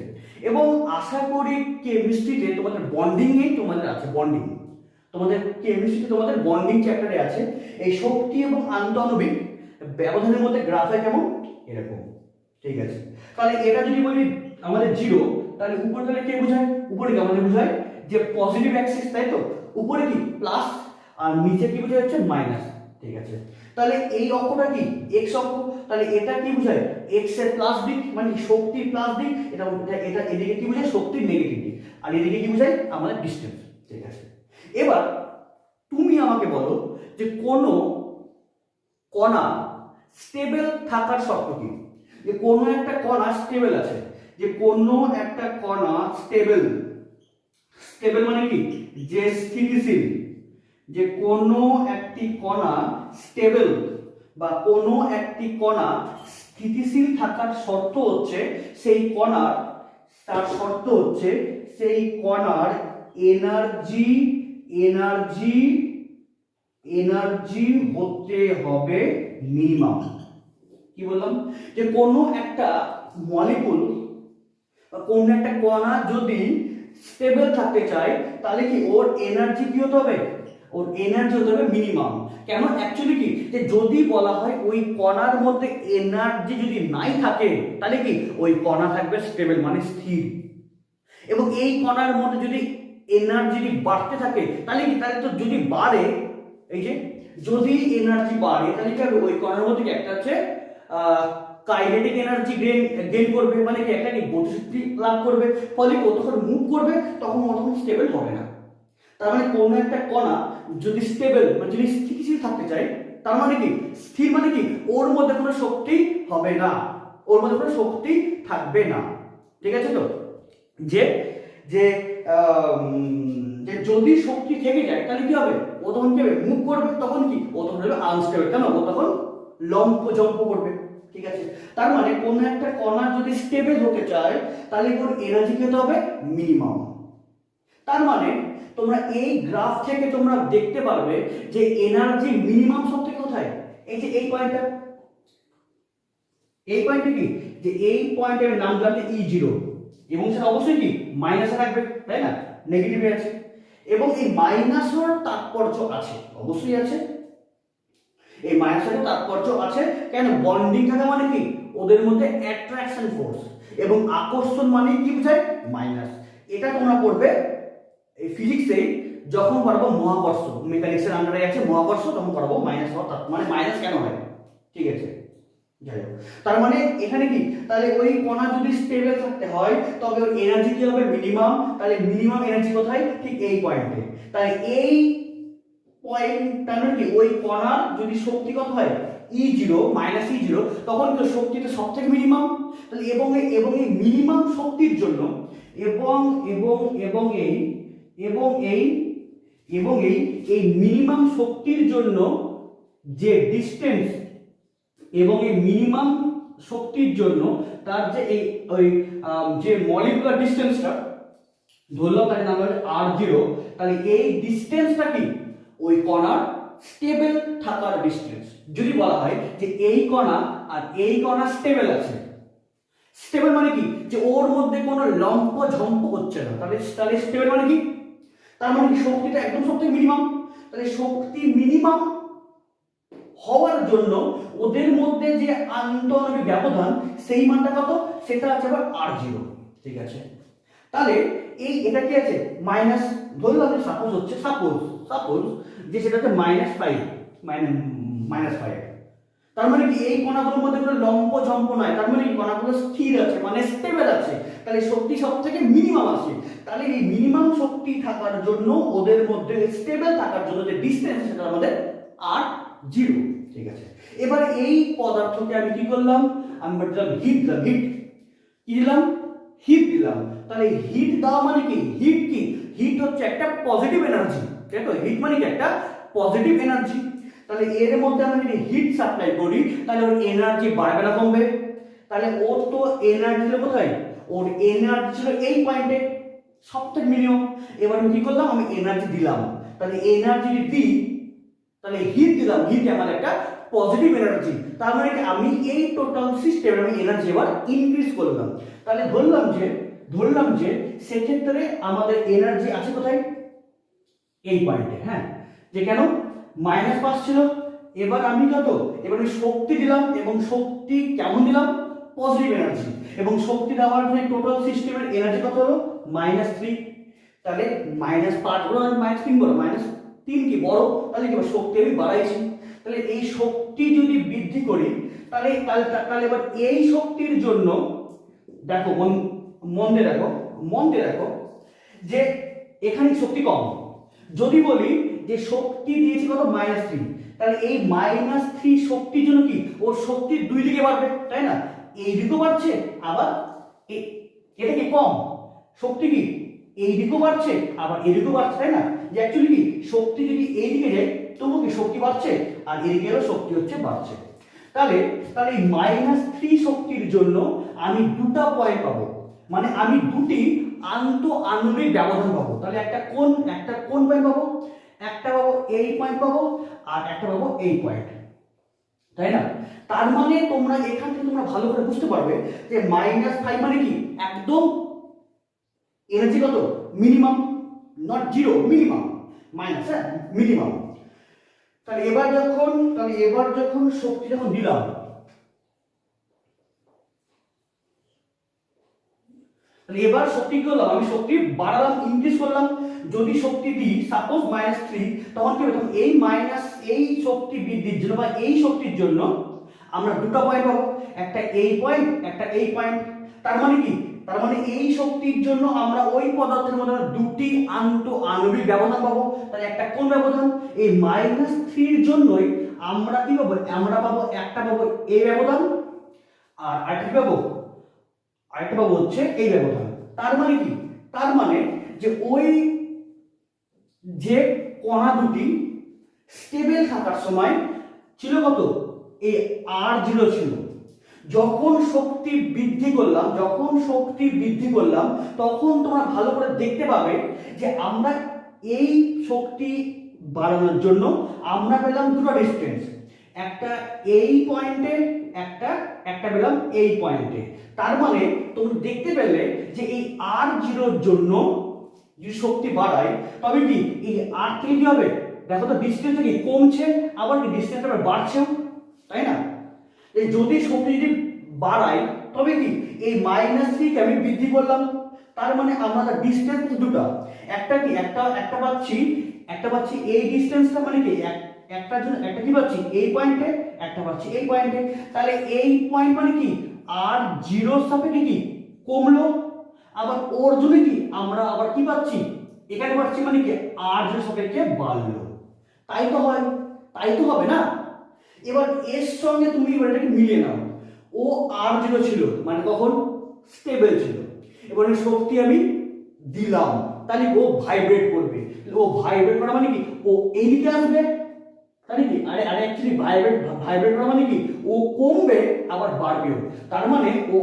এবং আশা করি কেমিস্ট্রিতে তোমাদের বন্ডিং এ তোমাদের আছে, বন্ডিং তোমাদের কেমিস্ট্রিতে তোমাদের বন্ডিং চ্যাপ্টারে আছে। এই শক্তি এবং আন্তঃআণবিক ব্যবধানের মধ্যে গ্রাফ হয় কেমন এরকম, ঠিক আছে? তাহলে এটা যদি বলি আমাদের জিরো, তাহলে উপরে তাহলে কে বোঝায়? উপরে কি আমাদের বোঝায় যে পজিটিভ অ্যাক্সিস, তাই তো? উপরে কি প্লাস আর নিচে কি বোঝায় হচ্ছে মাইনাস, ঠিক আছে? তাহলে এই অক্ষটা কি এক্স অক্ষ, তাহলে এটা কি বোঝায় এক্স এর প্লাস দিক, মানে শক্তির প্লাস দিক। এটা এটা এদিকে কি বোঝায় শক্তির নেগেটিভ দিক, আর এদিকে কি বোঝায় আমাদের ডিসটেন্স, ঠিক আছে? এবার তুমি আমাকে বলো যে কোন কণা স্টেবল থাকার শর্ত কি? যে কোনো একটা কণা স্টেবল আছে, যে কোনো একটা কণা স্টেবল, স্টেবল মানে কি যে স্থিতিশীল, যে কোনো একটি কণা স্টেবল বা কোনো একটি কণা স্থিতিশীল থাকার শর্ত হচ্ছে সেই কণার, তার শর্ত হচ্ছে সেই কণার এনার্জি এনার্জি এনার্জি হতে হবে মিনিমাম। কি বললাম? যে কোনো একটা মলিকুল বা কোনো একটা কণা যদি স্টেবল থাকতে চায় তাহলে কি ওর এনার্জি কি হতে হবে? ওর এনার্জি হতে হবে মিনিমাম। কেন? অ্যাকচুয়ালি কি যে যদি বলা হয় ওই কণার মধ্যে এনার্জি যদি নাই থাকে তাহলে কি ওই কণা থাকবে স্টেবল মানে স্থির। এবং এই কণার মধ্যে যদি এনার্জি বাড়তে থাকে তাহলে কি, তাহলে তো যদি বাড়ে, এই যে যদি এনার্জি বাড়ে তাহলে কি হবে? ওই কণার মধ্যে কি একটা হচ্ছে কাইনেটিক এনার্জি গেইন করবে, মানে কি একটা কি গতিশক্তি লাভ করবে, ফলে ও তখন মুভ করবে, তখন ও তখন স্টেবল হবে না। তার মানে কোনো একটা কণা যদি স্টেবল মানে যদি স্থিতিশীল থাকতে চায়, তার মানে কি স্থির মানে কি ওর মধ্যে কোনো শক্তি হবে না, ওর মধ্যে কোনো শক্তি থাকবে না, ঠিক আছে? তো যে যে যে যদি শক্তি থেকে যায় তাহলে কি হবে? ও তখন কি হবে? মুভ করবে, তখন কি ও তখন হবে আনস্টেবল। কেন? ও তখন লম্ব জম্প করবে, ঠিক আছে? তার মানে কোন একটা কণা যদি স্টেবল হতে চায় তাহলে ওর এনার্জি হতে হবে মিনিমাম। তার মানে তোমরা এই গ্রাফ থেকে তোমরা দেখতে পারবে যে এনার্জি মিনিমাম শক্তি কোথায়? এই যে এই পয়েন্টটা, এই পয়েন্টে কি যে এই পয়েন্টের নাম দিলাম যে E0, এবং সেটা অবশ্যই কি মাইনাসে থাকবে, তাই না? নেগেটিভে আছে। এবং এই মাইনাসের তাৎপর্য আছে, অবশ্যই আছে। এই মাইনাসের তাৎপর্য আছে কেন? বন্ডিং থাকা মানে কি ওদের মধ্যে অ্যাট্রাকশন ফোর্স, এবং আকর্ষণ মানে কি বোঝায়? মাইনাস। এটা তোমরা পড়বে এই ফিজিক্সে যখন পড়াবো মহাকর্ষ, মেকানিক্সের আন্ডারে আছে মহাকর্ষ, তখন পড়াবো মাইনাস হওয়ার মানে মাইনাস কেন হয়, ঠিক আছে? যাই হোক, তার মানে এখানে কি তাহলে ওই কণা যদি স্টেবল থাকতে হয় তবে ওর এনার্জি কি হবে? মিনিমাম। তাহলে মিনিমাম এনার্জি কোথায়? ঠিক এই পয়েন্টে। তাহলে এই পয়েন্টটা কি ওই কণার যদি শক্তি কত হয় E0 মাইনাস E0, তখন তো শক্তিটা সবথেকে মিনিমাম। তাহলে এবং এই মিনিমাম শক্তির জন্য এবং এবং এবং এই এবং এই এবং এই মিনিমাম শক্তির জন্য যে ডিসটেন্স এবং এই মিনিমাম শক্তির জন্য তার যে এই ওই যে মলিকুলার ডিসটেন্সটা ধরলাম তার নাম হলো R0, তাহলে এই ডিসটেন্সটা কি ওই কণার স্টেবল থাকার ডিসটেন্স। যদি বলা হয় যে এই কণা আর এই কণা স্টেবল আছে, স্টেবল মানে কি যে ওর মধ্যে কোনো লম্ব ঝম্প হচ্ছে না, তাহলে তাহলে স্টেবল মানে কি? তার মানে কি শক্তিটা একদম শক্তি মিনিমাম। তাহলে শক্তি মিনিমাম হওয়ার জন্য ওদের মধ্যে যে আন্তঃআণবিক ব্যবধান সেই মানটা কত? সেটা আছে আবার R0, ঠিক আছে? তাহলে এই এটা কি আছে মাইনাস, ধরলাম সাপোজ হচ্ছে সাপোজ সাপোজ যে সেটা হচ্ছে -5 -5, তার মানে কি এই কণাগুলোর মধ্যে কোনো লম্ব ঝম্প নয়, তার মানে কি কণাগুলো স্থির আছে মানে স্টেবল আছে, তাহলে শক্তি সব থেকে মিনিমাম আছে। তাহলে এই মিনিমাম শক্তি থাকার জন্য ওদের মধ্যে স্টেবল থাকার জন্য যে ডিসটেন্স সেটা আমাদের r0। ঠিক আছে, এবার এই পদার্থকে আমি কি করলাম, আমি দিলাম হিট, কি দিলাম, হিট দিলাম। তাহলে হিট দেওয়া মানে কি, হিট কি, হিট হচ্ছে একটা পজিটিভ এনার্জি, তাই তো, হিট মানে কি একটা পজিটিভ এনার্জি। তাহলে এর মধ্যে আমরা যদি হিট সাপ্লাই করি তাহলে ওর এনার্জি বাড়বে না কমবে? তাহলে ওর তো এনার্জি ছিল কোথায়, ওর এনার্জি ছিল এই পয়েন্টে, সবথেকে মিনিমাম। এবার আমি কি করলাম, আমি এনার্জি দিলাম, তাহলে এনার্জি দিই, তাহলে হিট দিলাম, হিট আমার একটা পজিটিভ এনার্জি, তার মানে কি আমি এই টোটাল সিস্টেমে আমি এনার্জি এবার ইনক্রিজ করলাম। তাহলে ধরলাম যে সেক্ষেত্রে আমাদের এনার্জি আছে কোথায়, এই পয়েন্টে। হ্যাঁ, যে কেন -5 ছিল, এবার আমি কত, এবার আমি শক্তি দিলাম, এবং শক্তি কেমন দিলাম, পজিটিভ এনার্জি, এবং শক্তি দেওয়ার জন্য টোটাল সিস্টেমের এনার্জি কত হলো, -3। তাহলে -5 বড় -3 বড়, -3 কি বড়, তাহলে কি শক্তি আমি বাড়াইছি। তাহলে এই শক্তি যদি বৃদ্ধি করি তাহলে তাহলে এবার এই শক্তির জন্য দেখো, মন দিয়ে দেখো যে এখানে শক্তি কম। যদি বলি যে শক্তি দিয়েছি কত, -3, তাহলে এই -3 শক্তির জন্য কি ওর শক্তি দুই দিকে বাড়বে, তাই না, এই দিকেও বাড়ছে, আবার এটা কি কম শক্তি, কি এই দিকেও বাড়ছে আবার এদিকেও বাড়ছে, তাই না, যে অ্যাকচুয়ালি কি শক্তি যদি এই দিকে যায় তবু কি শক্তি বাড়ছে, আর এদিকে এলো শক্তি হচ্ছে বাড়ছে। তাহলে এই -3 শক্তির জন্য আমি দুটা পয়েন্ট পাবো, মানে আমি দুটি আন্তঃআণবিক ব্যবধান পাবো। তাহলে একটা কোন পয়েন্ট পাবো, একটা পাবো এই পয়েন্ট পাবো, আর একটা পাবো এই পয়েন্ট, তাই না। তার মানে তোমরা এখান থেকে তোমরা ভালো করে বুঝতে পারবে যে -5 মানে কি একদম এনার্জি কত, minimum, not zero, minimum, minus, হ্যাঁ মিনিমাম। তাহলে এবার যখন শক্তি যখন দিলাম, তাহলে এবার শক্তি কি করলাম, আমি শক্তি বাড়ালাম, ইনক্রিজ করলাম। যদি শক্তি দিই সাপোজ -3, তখন কি হবে, তখন এই শক্তি বৃদ্ধির জন্য বা এই শক্তির জন্য আমরা দুটো পয়েন্ট পাবো, একটা এই পয়েন্ট, একটা এই পয়েন্ট। তার মানে কি, তার মানে এই শক্তির জন্য আমরা ওই পদার্থের মধ্যে দুটি আন্তঃআণবিক ব্যবধান পাবো। তাহলে একটা কোন ব্যবধান, এই -3 জন্যই আমরা কি পাবো, আমরা পাবো একটা পাবো এই ব্যবধান, আর আরেকটা পাবো হচ্ছে এই ব্যবধান। তার মানে কি, তার মানে যে ওই যে কণা দুটি স্টেবল থাকার সময় ছিল কত, এই r0 ছিল। যখন শক্তি বৃদ্ধি করলাম তখন তোমরা ভালো করে দেখতে পাবে যে আমরা এই শক্তি বাড়ানোর জন্য আমরা পেলাম দুটো ডিসটেন্স, একটা এই পয়েন্টে, একটা পেলাম এই পয়েন্টে। তার মানে তোমরা দেখতে পেলে যে এই r0 জন্য যদি শক্তি বাড়ায় তবে কি এই r থেকে কি হবে, দেখো তো ডিসটেন্স কি কমছে, আবার কি ডিসটেন্স আবার বাড়ছেও, তাই না। এই যদি শক্তি যদি বাড়ায় তবে কি এই -3 কে আমি বৃদ্ধি করলাম, তার মানে আমাদের ডিসটেন্স দুটো, একটা কি একটা পাচ্ছি এই ডিসটেন্সটা, মানে কি একটা কি পাচ্ছি এই পয়েন্টে, একটা পাচ্ছি এই পয়েন্টে। তাহলে এই পয়েন্ট মানে কি r0 সাপেক্ষে কি কমলো, আবার ওর জন্য কি আমরা আবার কি পাচ্ছি এখানে পাচ্ছি, মানে কি r0 সাপেক্ষে বাড়লো। তাই তো হবে না। এবার এর সঙ্গে তুমি এটাকে মিলিয়ে নাও, ও r0 ছিল মানে তখন স্টেবল ছিল, এবার শক্তি আমি দিলাম, তাহলে ও ভাইব্রেট করবে, ও ভাইব্রেট করা মানে কি ও এইদিকে আসবে, তাহলে কি আরে অ্যাকচুয়ালি ভাইব্রেট করা মানে কি ও কমবে আবার বাড়বেও। তার মানে ও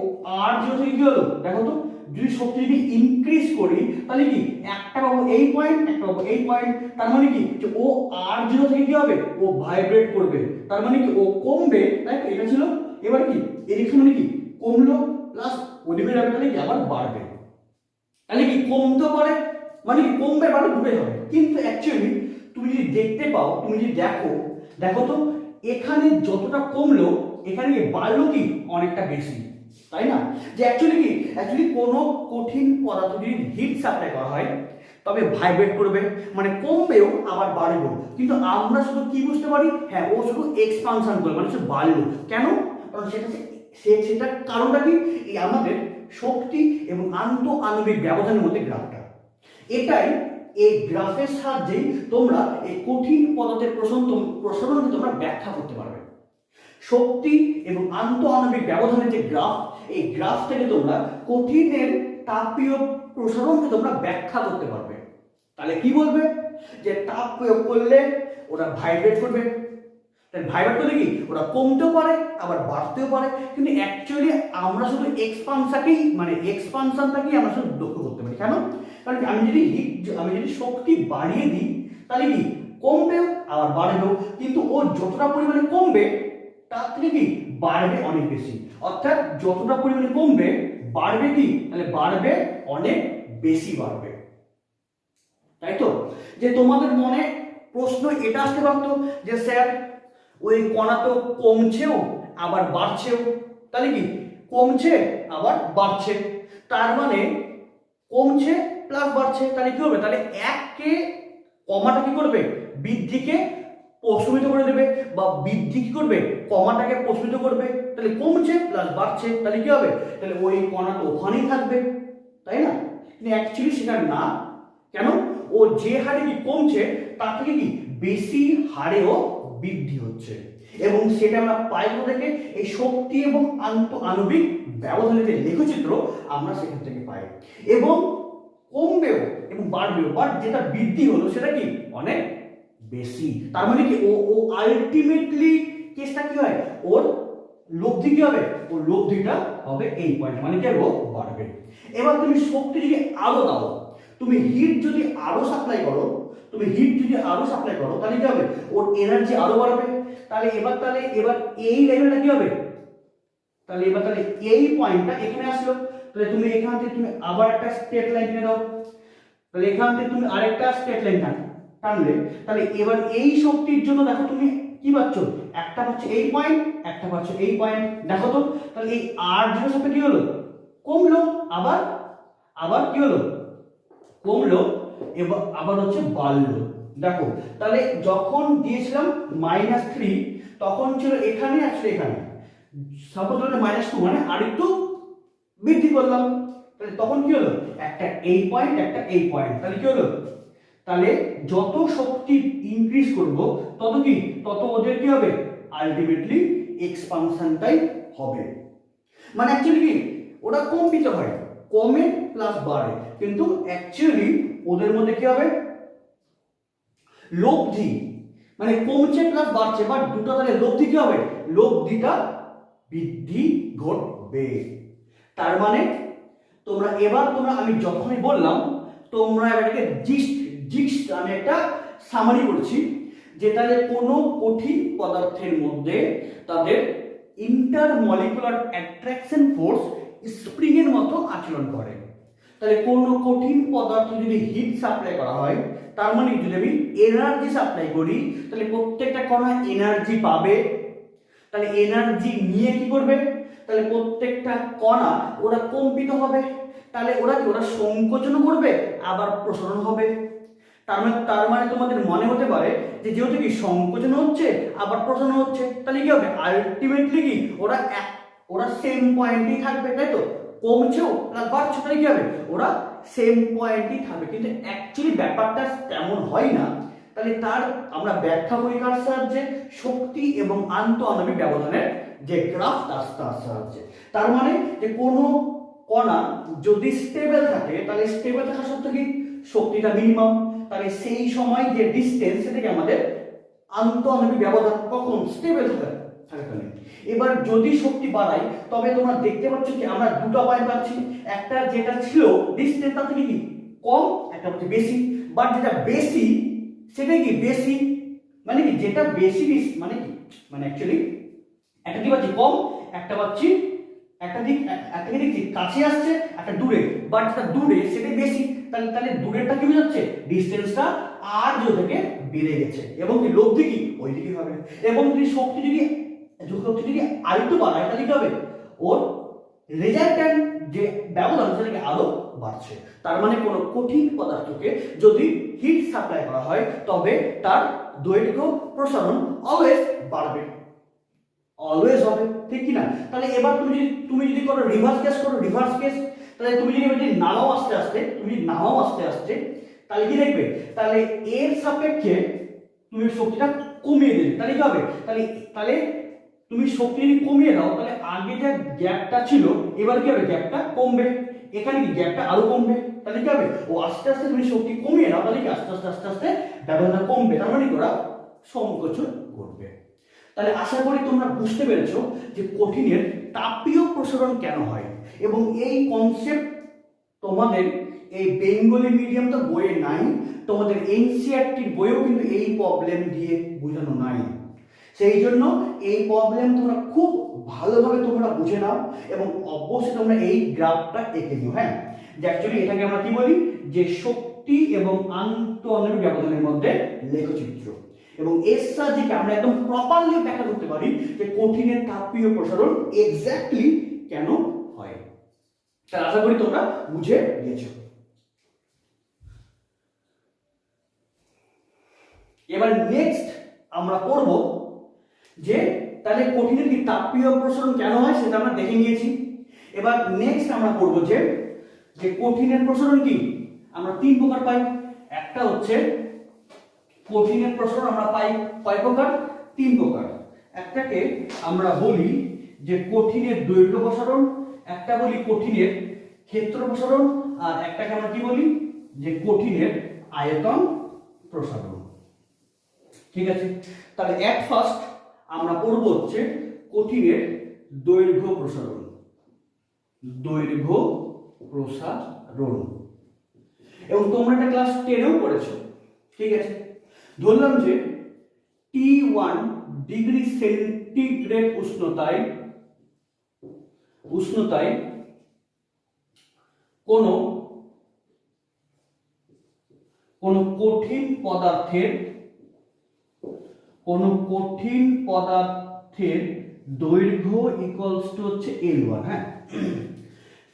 r0 থেকে কি হলো, দেখো তো যদি শক্তি যদি ইনক্রিজ করি তাহলে কি একটা পাবো এই পয়েন্ট, একটা পাবো এই পয়েন্ট। তার মানে কি যে ও r0 থেকে কি হবে, ও ভাইব্রেট করবে, তার মানে কি ও কমবে, তাই তো এটা ছিল। এবার কি এদিকে মানে কি কমলো প্লাস ওদিকে যাবে, তাহলে কি আবার বাড়বে, তাহলে কি কমতে পারে, মানে কি কমবে বাড়বে দুটোই হবে। কিন্তু অ্যাকচুয়ালি তুমি যদি দেখতে পাও, তুমি যদি দেখো তো এখানে যতটা কমলো এখানে কি বাড়লো কি অনেকটা বেশি, তাই না। যে অ্যাকচুয়ালি কোনো কঠিন পদার্থ যদি হিট সাপ্লাই করা হয় তবে ভাইব্রেট করবে, মানে কমবেও আবার বাড়বেও। কিন্তু আমরা শুধু কি বুঝতে পারি, হ্যাঁ ও শুধু এক্সপানশন করবে, মানে শুধু বাড়লো। কেন? কারণ সেটার কারণটা কি, এই আমাদের শক্তি এবং আন্তঃআণবিক ব্যবধানের মধ্যে গ্রাফটা। এটাই এই গ্রাফের সাহায্যেই তোমরা এই কঠিন পদার্থের প্রসারণকে তোমরা ব্যাখ্যা করতে পারবে। শক্তি এবং আন্তঃআণবিক ব্যবধানের যে গ্রাফ, এই গ্রাফ থেকে তোমরা কঠিনের তাপীয় প্রসারণকে তোমরা ব্যাখ্যা করতে পারবে। তাহলে কি বলবে, যে তাপ প্রয়োগ করলে ওরা ভাইব্রেট করবে, ভাইব্রেট করলে কি ওরা কমতেও পারে আবার বাড়তেও পারে। কিন্তু অ্যাকচুয়ালি আমরা শুধু এক্সপানশনটাকেই আমরা শুধু লক্ষ্য করতে পারি। কেন? কারণ আমি যদি শক্তি বাড়িয়ে দিই তাহলে কি কমবেও আবার বাড়বেও, কিন্তু ও যতটা পরিমাণে কমবে তার থেকে কি বাড়বে অনেক বেশি। অর্থাৎ যতটা পরিমাণে কমবে বাড়বে কি, তাহলে বাড়বে অনেক বেশি বাড়বে। তাই তো, যে তোমাদের মনে প্রশ্ন এটা আসতে পারতো যে স্যার ওই কণা তো কমছেও আবার বাড়ছেও, তাহলে কি কমছে আবার বাড়ছে, তার মানে কমছে প্লাস বাড়ছে, তাহলে কি হবে, তাহলে এককে কমাটা কি করবে, বৃদ্ধিকে প্রশমিত করে দেবে, বা বৃদ্ধি কি করবে কমাটাকে প্রশমিত করবে। তাহলে কমছে প্লাস বাড়ছে, তাহলে কি হবে, তাহলে ওই কণা তো ওখানেই থাকবে, তাই না? কিন্তু অ্যাকচুয়ালি সেটা না। কেন? ও যে হারে কি কমছে তার থেকে কি বেশি হারেও বৃদ্ধি হচ্ছে, এবং সেটা আমরা পাই থেকে এই শক্তি এবং আন্তঃআণবিক ব্যবধানের যে লেখচিত্র আমরা সেখান থেকে পাই। এবং কমবেও এবং বাড়বেও, বাট যেটা বৃদ্ধি হলো সেটা কি অনেক বেশি। তার মানে কি ও আলটিমেটলি কেসটা কি হয়, ওর লব্ধি কি হবে, ওর লব্ধিটা হবে এই পয়েন্ট, মানে কি ও বাড়বে। এবার তুমি শক্তি যদি আরো দাও, তুমি হিট যদি আরো সাপ্লাই করো, তাহলে কি হবে, ওর এনার্জি আরো বাড়বে। তাহলে এবার এই লেভেলটা কি হবে, তাহলে এই পয়েন্টটা এখানে আসলো, তাহলে তুমি এখান থেকে তুমি আবার একটা স্ট্রেট লাইন টেনে দাও, তাহলে এখান থেকে তুমি আরেকটা স্ট্রেট লাইন টানলে, তাহলে এবার এই শক্তির জন্য দেখো তুমি কি পাচ্ছ, একটা পাচ্ছ এই পয়েন্ট, একটা পাচ্ছ এই পয়েন্ট। দেখো তো, তাহলে এই আর জিরোর সাথে কি হলো, কমলো, আবার কি হলো, কমলো, এবার আবার হচ্ছে বাড়লো। দেখো তাহলে যখন দিয়েছিলাম -3 তখন ছিল এখানে, আসলে এখানে সাপোজ -2, মানে আরেকটু বৃদ্ধি করলাম, তাহলে তখন কি হলো, একটা এই পয়েন্ট একটা এই পয়েন্ট, তাহলে কি হলো, তাহলে যত শক্তি ইনক্রিজ করব তত ওদের কি হবে, আলটিমেটলি এক্সপানশনটাই হবে। মানে অ্যাকচুয়ালি কি ওরা কম্পিত হয়, কমে প্লাস বাড়ে, কিন্তু অ্যাকচুয়ালি ওদের মধ্যে কি হবে, লব্ধি, মানে কমছে প্লাস বাড়ছে, বাট দুটো তাহলে লব্ধি কি হবে, লব্ধিটা বৃদ্ধি ঘটবে। তার মানে আমি যখনই বললাম তোমরা এটাকে জিক্স আমি একটা সামারি করছি, যে তাহলে কোনো কঠিন পদার্থের মধ্যে তাদের ইন্টারমলিকুলার অ্যাট্রাকশন ফোর্স স্প্রিং এর মতো আচরণ করে। তাহলে কোনো কঠিন পদার্থ যদি হিট সাপ্লাই করা হয়, তার মানে যদি আমি এনার্জি সাপ্লাই করি, তাহলে প্রত্যেকটা কণা এনার্জি পাবে। তাহলে এনার্জি নিয়ে কি করবে, তাহলে প্রত্যেকটা কণা ওরা কম্পিত হবে, তাহলে ওরা সংকোচন করবে আবার প্রসারণ হবে। তার মানে তোমাদের মনে হতে পারে যে যেহেতু কি সংকোচন হচ্ছে আবার প্রসারণ হচ্ছে, তাহলে কি হবে, আলটিমেটলি কি ওরা সেম পয়েন্টেই থাকবে, তাই তো, কমছেও প্লাস বাড়ছে, তাহলে কি হবে, ওরা সেম পয়েন্টেই থাকবে। কিন্তু অ্যাকচুয়ালি ব্যাপারটা তেমন হয় না। তাহলে তার আমরা ব্যাখ্যা করি কার সাহায্যে, শক্তি এবং আন্তঃআণবিক ব্যবধানের যে গ্রাফ তার সাহায্যে। তার মানে যে কোনো কণা যদি স্টেবল থাকে, তাহলে স্টেবল থাকা সত্ত্বেও কি শক্তিটা মিনিমাম, তাহলে সেই সময় যে ডিসটেন্স সেটাকে আমাদের আন্তঃআণবিক ব্যবধান, কখন স্টেবল থাকে। এবার যদি শক্তি বাড়াই, তবে তোমরা দেখতে পাচ্ছ কি আমরা দুটো পয়েন্ট পাচ্ছি, একটা যেটা ছিল ডিসটেন্স তার থেকে কি কম, একটা হচ্ছে বেশি। বাট যেটা বেশি সেটাই কি বেশি, মানে কি যেটা বেশি মানে কি, মানে অ্যাকচুয়ালি একটা কি পাচ্ছি কম, একটা পাচ্ছি একটা দিক দেখছি কাছে আসছে, একটা দূরে, বাট যেটা দূরে সেটাই বেশি। তাহলে দূরেরটা কি বোঝাচ্ছে, ডিসটেন্সটা আর থেকে বেড়ে গেছে, এবং কি লব্ধি কি ওই দিকে হবে। এবং যদি শক্তি যদি আরেকটু বাড়ায়, তাহলে কি হবে, ওর রেজাল্ট্যান্ট যে ব্যবধান সেটাকে আরো বাড়ছে। তার মানে কোনো কঠিন পদার্থকে যদি হিট সাপ্লাই করা হয় তবে তার দৈর্ঘ্য প্রসারণ অলওয়েজ বাড়বে, অলওয়েজ হবে, ঠিক কি না? তাহলে এবার তুমি যদি করো রিভার্স কেস, করো রিভার্স কেস, তাহলে তুমি যদি নামাও আস্তে আস্তে, তাহলে কি দেখবে, তাহলে এর সাপেক্ষে তুমি শক্তিটা কমিয়ে দেবে, তাহলে কি হবে, তাহলে তুমি শক্তি যদি কমিয়ে দাও তাহলে আগে যে গ্যাপটা ছিল এবার কি হবে, গ্যাপটা কমবে, এখানে কি গ্যাপটা আরো কমবে, তাহলে কি হবে, ও আস্তে আস্তে তুমি শক্তি কমিয়ে নাও তাহলে কি আস্তে আস্তে আস্তে আস্তে ব্যবধানটা কমবে, তার মানে ওরা সংকোচন করবে। তাহলে আশা করি তোমরা বুঝতে পেরেছো যে কঠিনের তাপীয় প্রসারণ কেন হয়, এবং এই কনসেপ্ট তোমাদের এই বেঙ্গলি মিডিয়াম তো বইয়ে নাই, তোমাদের এনসিইআরটির বইয়েও কিন্তু এই প্রবলেম দিয়ে বোঝানো নাই। সেই জন্য এই প্রবলেম তোমরা খুব ভালোভাবে তোমরা বুঝে নাও এবং অবশ্যই তোমরা এই গ্রাফটা এঁকে নিও। হ্যাঁ, যে অ্যাকচুয়ালি এটাকে আমরা কি বলি, যে শক্তি এবং আন্তঃআণবিক ব্যবধানের মধ্যে লেখচিত্র, এবং এর সাহায্যে আমরা একদম প্রপারলি ব্যাখ্যা করতে পারি যে কঠিনের তাপীয় প্রসারণ এক্স্যাক্টলি কেন হয়। তাহলে আশা করি তোমরা বুঝে গেছো। এবার নেক্সট আমরা করব যে তাহলে কঠিনের কি তাপীয় প্রসারণ কেন হয় সেটা আমরা দেখে নিয়েছি। এবার নেক্সট আমরা করব যে কঠিনের প্রসারণ কি আমরা তিন প্রকার পাই। একটা হচ্ছে কঠিনের প্রসারণ আমরা পাই কয় প্রকার, তিন প্রকার। একটাকে আমরা বলি যে কঠিনের দৈর্ঘ্য প্রসারণ, একটা বলি কঠিনের ক্ষেত্র প্রসারণ, আর একটাকে আমরা কি বলি যে কঠিনের আয়তন প্রসারণ। ঠিক আছে, তাহলে এট ফার্স্ট আমরা পড়ব হচ্ছে কঠিনের দৈর্ঘ্য প্রসারণ। দৈর্ঘ্য প্রসারণ, এবং তোমরা এটা ক্লাস 10এও পড়েছো। ঠিক আছে, ধরলাম যে T1 ডিগ্রি সেন্টিগ্রেড উষ্ণতায় কোন কঠিন পদার্থের দৈর্ঘ্য ইকুয়ালস টু হচ্ছে L1। হ্যাঁ,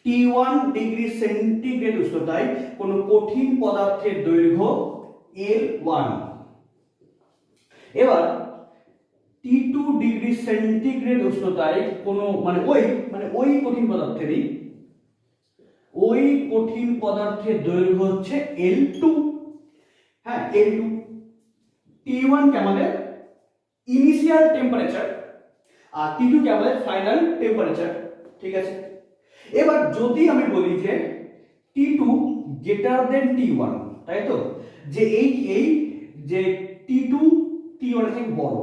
T1 ডিগ্রি সেন্টিগ্রেড উষ্ণতায় কোন কঠিন পদার্থের দৈর্ঘ্য L1। এবার T2 ডিগ্রি সেন্টিগ্রেড উষ্ণতায় কোন ওই কঠিন পদার্থের দৈর্ঘ্য হচ্ছে L2। হ্যাঁ, L2। T1 কে আমাদের ইনিশিয়াল টেম্পারেচার আর T2 কে আমাদের ফাইনাল টেম্পারেচার। ঠিক আছে, এবার যদি আমি বলি যে T2 গ্রেটার দেন T1, তাই তো, যে এই যে T2 T1 এর থেকে বড়,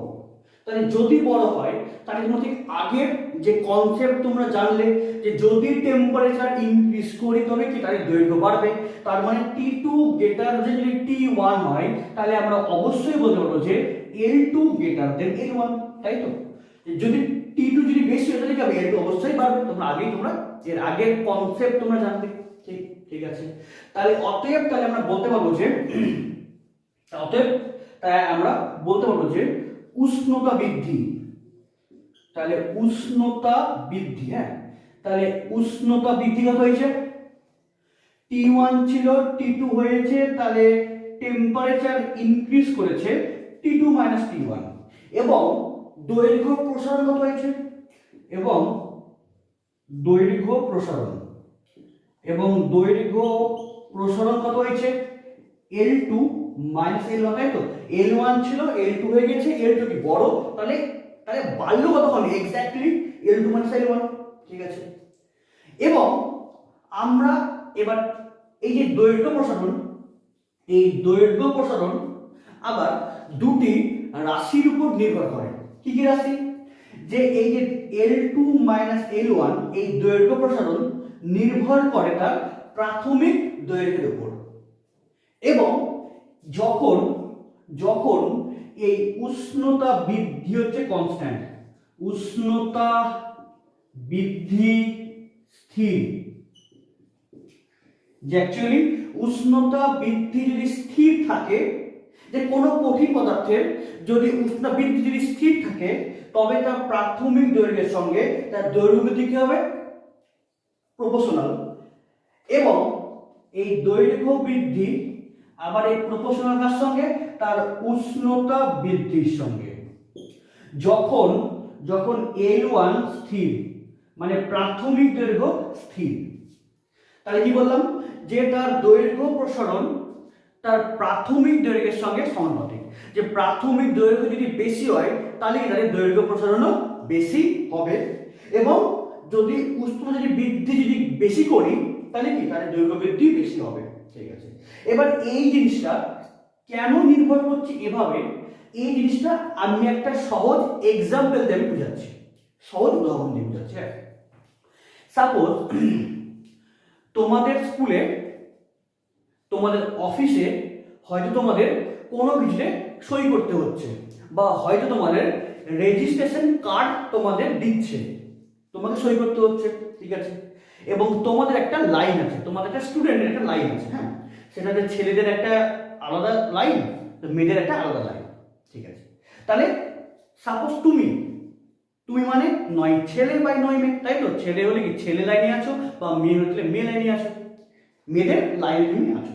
তাহলে যদি বড় হয় তাহলে তোমরা ঠিক আগের যে কনসেপ্ট তোমরা জানলে যে যদি টেম্পারেচার ইনক্রিজ করি তবে কি তার দৈর্ঘ্য বাড়বে। তার মানে T2 গ্রেটার দেন যদি T1 হয় তাহলে আমরা অবশ্যই বলতে পারবো যে L2 গ্রেটার দেন L1, তাই তো। যদি T2 যদি বেশি হয় তাহলে কি হবে, L2 অবশ্যই বাড়বে। তোমরা এর আগের কনসেপ্ট তোমরা জানতে। ঠিক আছে, তাহলে অতএব আমরা বলতে পারবো যে উষ্ণতা বৃদ্ধি। তাহলে উষ্ণতা বৃদ্ধি, হ্যাঁ, তাহলে উষ্ণতা বৃদ্ধি কত হয়েছে, T1 ছিল T2 হয়েছে, তাহলে টেম্পারেচার ইনক্রিজ করেছে T2 মাইনাস T1, এবং দৈর্ঘ্য প্রসারণ কত হয়েছে, দৈর্ঘ্য প্রসারণ কত হয়েছে L2 মাইনাস L1, তাই তো। L1 ছিল L2 হয়ে গেছে, L2 কি বড়, তাহলে বাড়লো কতক্ষণ, এক্স্যাক্টলি L2 মাইনাস L1। ঠিক আছে, এবং আমরা এবার এই যে দৈর্ঘ্য প্রসারণ আবার দুটি রাশির উপর নির্ভর করে। কি কি রাশি, যে এই যে L2 মাইনাস L1 এই দৈর্ঘ্য প্রসারণ নির্ভর করে তার প্রাথমিক দৈর্ঘ্যের উপর, এবং যখন এই উষ্ণতা বৃদ্ধি হচ্ছে কনস্ট্যান্ট, উষ্ণতা বৃদ্ধি স্থির, যে অ্যাকচুয়ালি উষ্ণতা বৃদ্ধি যদি স্থির থাকে, যে কোনো কঠিন পদার্থের যদি উষ্ণতা বৃদ্ধি যদি স্থির থাকে তবে তার প্রাথমিক দৈর্ঘ্যের সঙ্গে তার দৈর্ঘ্য বৃদ্ধি কি হবে, প্রপোর্শনাল, এবং এই দৈর্ঘ্য বৃদ্ধি আবার এই প্রপোর্শনালটার সঙ্গে তার উষ্ণতা বৃদ্ধির সঙ্গে। যখন যখন L1 স্থির, মানে প্রাথমিক দৈর্ঘ্য স্থির, তাহলে কি বললাম যে তার দৈর্ঘ্য প্রসারণ তার প্রাথমিক দৈর্ঘ্যের সঙ্গে সমানুপাতিক। যে প্রাথমিক দৈর্ঘ্য যদি বেশি হয় তাহলে কি তাদের দৈর্ঘ্য প্রসারণও বেশি হবে, এবং যদি উষ্ণতা যদি বৃদ্ধি যদি বেশি করি তাহলে কি তাদের দৈর্ঘ্য বৃদ্ধি বেশি হবে। ঠিক আছে, এবার এই জিনিসটা কেন নির্ভর করছে এভাবে, এই জিনিসটা আমি একটা সহজ এক্সাম্পল দিয়ে আমি বুঝাচ্ছি, সহজ উদাহরণ দিয়ে বুঝাচ্ছি। সাপোজ তোমাদের স্কুলে, তোমাদের অফিসে হয়তো তোমাদের কোনো কিছুতে সই করতে হচ্ছে, বা হয়তো তোমাদের রেজিস্ট্রেশন কার্ড তোমাদের দিচ্ছে, তোমাকে সই করতে হচ্ছে। ঠিক আছে, এবং তোমাদের একটা লাইন আছে, তোমাদের একটা স্টুডেন্টের একটা লাইন আছে, হ্যাঁ, সেটাতে ছেলেদের একটা আলাদা লাইন, মেয়েদের একটা আলাদা লাইন। ঠিক আছে, তাহলে সাপোজ তুমি মানে 9 ছেলে বাই 9 মেয়ে, তাই তো? ছেলে হলে কি ছেলে লাইনে আছো, বা মেয়ে হলে মেয়ে লাইনে আছো, মেয়েদের লাইনে তুমি আছো।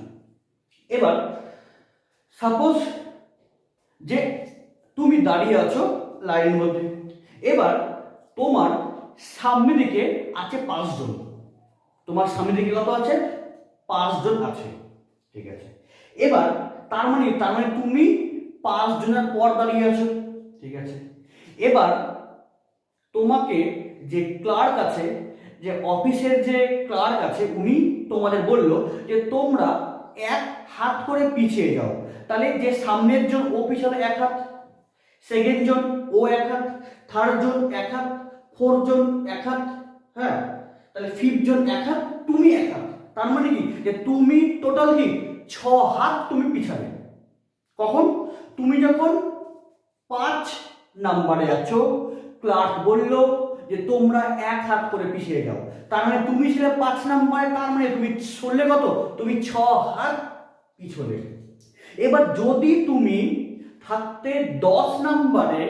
এবার সাপোজ যে তুমি দাঁড়িয়ে আছো লাইনের মধ্যে, এবার তোমার সামনে দিকে আছে 5 জন, তোমার সামনে দিকে কত আছে? 5 জন আছে। ঠিক আছে, এবার তার মানে তুমি 5 জনের পর দাঁড়িয়ে আছো। ঠিক আছে, এবার তোমাকে যে ক্লার্ক আছে, যে অফিসের যে ক্লার্ক আছে, উনি তোমাদের বলল যে তোমরা 1 হাত করে পিছিয়ে যাও। তাহলে যে সামনের জন ও পিছনে 1 হাত, সেকেন্ড জন ও 1 হাত, থার্ড জন 1 হাত, ফোর্থ জন 1 হাত, হ্যাঁ, তাহলে ফিফথ জন 1 হাত, তুমি 1 হাত। তার মানে কি যে তুমি টোটাল কি 6 হাত তুমি পিছাবে। কখন? তুমি যখন 5 নাম্বারে আছো, ক্লার্ক বলল যে তোমরা 1 হাত করে পিছিয়ে যাও, তার মানে তুমি ছিলে 5 নাম্বারে, তার মানে তুমি সরলে কত? তুমি 6 হাত পিছলে। এবার যদি তুমি থাকতে 10 নাম্বারে,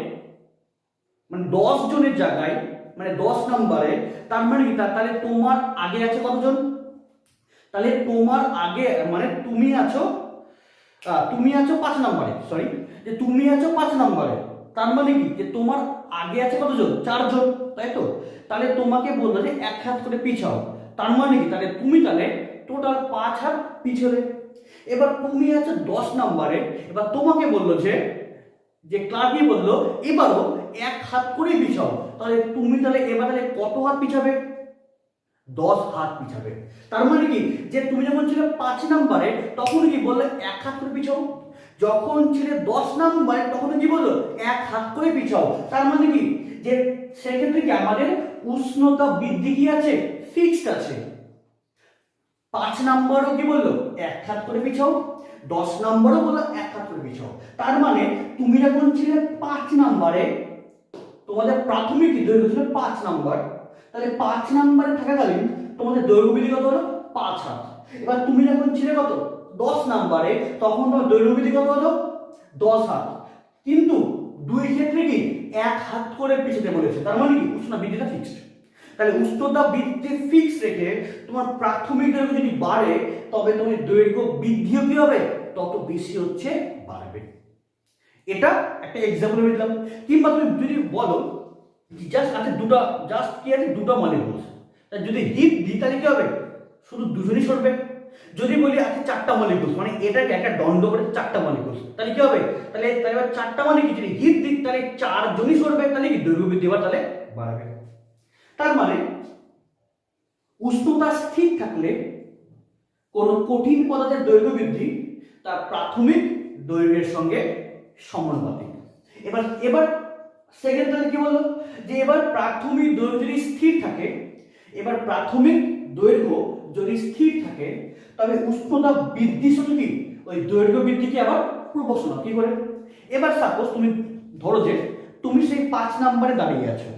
মানে 10 জনের জায়গায়, মানে 10 নাম্বারে, তার মানে কি তাহলে তোমার আগে আছে কতজন? তাহলে তোমার আগে মানে তুমি আছো 5 নাম্বারে, সরি, যে তুমি আছো 5 নাম্বারে, তার মানে কি যে তোমার আগে আছে কতজন? 4 জন, তাই তো? তাহলে তোমাকে বললো যে 1 হাত করে পিছাও, তার মানে কি তাহলে তুমি তাহলে টোটাল 5 হাত পিছলে। এবার তুমি আছো 10 নাম্বারে, এবার তোমাকে বললো যে ক্লার্কই বললো এবারও 1 হাত করে পিছাও, তাহলে তুমি তাহলে এবার তাহলে কত হাত পিছাবে? 10 হাত পিছাবে। তার মানে কি যে তুমি যখন ছিলে 5 নাম্বারে তখন কি বললো 1 হাত করে পিছাও, যখন ছিলে 10 নাম্বারে তখন কি বললো 1 হাত করে পিছাও। তার মানে কি যে সেক্ষেত্রে কি আমাদের উষ্ণতা বৃদ্ধি কি আছে? ফিক্সড আছে। 5 নাম্বারও কি বললো 1 হাত করে পিছাও, 10 নাম্বারও বললো 1 হাত করে পিছাও। তার মানে তুমি যখন ছিলে 5 নাম্বারে, তোমাদের প্রাথমিক দৈর্ঘ্য ছিল 5 নাম্বার, তাহলে 5 নাম্বারে থাকাকালীন তোমাদের দৈর্ঘ্য বৃদ্ধি কত হলো? 5 হাত। এবার তুমি যখন ছিলে কত? 10 নাম্বারে, তখন তোমার দৈর্ঘ্য বৃদ্ধি কত হলো? 10 হাত। কিন্তু দুই ক্ষেত্রে কি 1 হাত করে পিছাতে বলেছে, তার মানে কি উষ্ণতা বৃদ্ধিটা ফিক্সড। তাহলে উষ্ণতা বৃদ্ধি ফিক্স রেখে তোমার প্রাথমিক দৈর্ঘ্য যদি বাড়ে, তবে তুমি দৈর্ঘ্য বৃদ্ধিও কি হবে? তত বেশি হচ্ছে বাড়বে। এটা একটা এক্সাম্পল দিলাম। কিংবা তুমি যদি বলো জাস্ট আছে দুটো, জাস্ট কি আছে দুটো মলিকুলস, তাই যদি হিট দিই তাহলে কি হবে? শুধু দুজনই সরবে। যদি বলি আছে 4টা মলিকুলস, মানে এটাকে একটা দণ্ড করে 4টা মলিকুলস, তাহলে কি হবে? তাহলে এবার 4টা মানে কি যদি হিট দিই তাহলে 4 জনই সরবে, তাহলে কি দৈর্ঘ্য বৃদ্ধি আবার তাহলে বাড়বে। তার মানে উষ্ণতা স্থির থাকলে কোনো কঠিন পদার্থের দৈর্ঘ্য বৃদ্ধি তার প্রাথমিক দৈর্ঘ্যের সঙ্গে সমানুপাতিক। এবার সেকেন্ড তাহলে কি বললো যে এবার প্রাথমিক দৈর্ঘ্য যদি স্থির থাকে, এবার প্রাথমিক দৈর্ঘ্য যদি স্থির থাকে তবে উষ্ণতা বৃদ্ধির সঙ্গে কি ওই দৈর্ঘ্য বৃদ্ধি কি আবার প্রপোর্শনাল। কি করে? এবার সাপোজ তুমি ধরো যে তুমি সেই 5 নাম্বারে দাঁড়িয়ে আছো,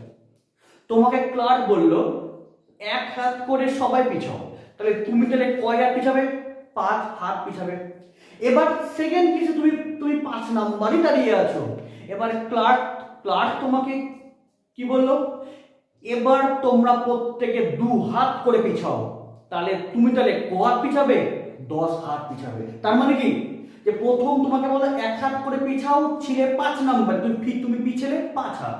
তোমাকে ক্লার্ক বললো 1 হাত করে সবাই পিছাও, তাহলে তুমি তাহলে কয় হাত পিছাবে? 5 হাত পিছাবে। এবার সেকেন্ড কেসে তুমি 5 নাম্বারই দাঁড়িয়ে আছো, এবার ক্লার্ক তোমাকে কি বললো? এবার তোমরা প্রত্যেকে 2 হাত করে পিছাও, তাহলে তুমি তাহলে ক হাত পিছাবে? 10 হাত পিছাবে। তার মানে কি যে প্রথম তোমাকে বলে 1 হাত করে পিছাও, ছিলে 5 নাম্বার, তুমি পিছলে 5 হাত।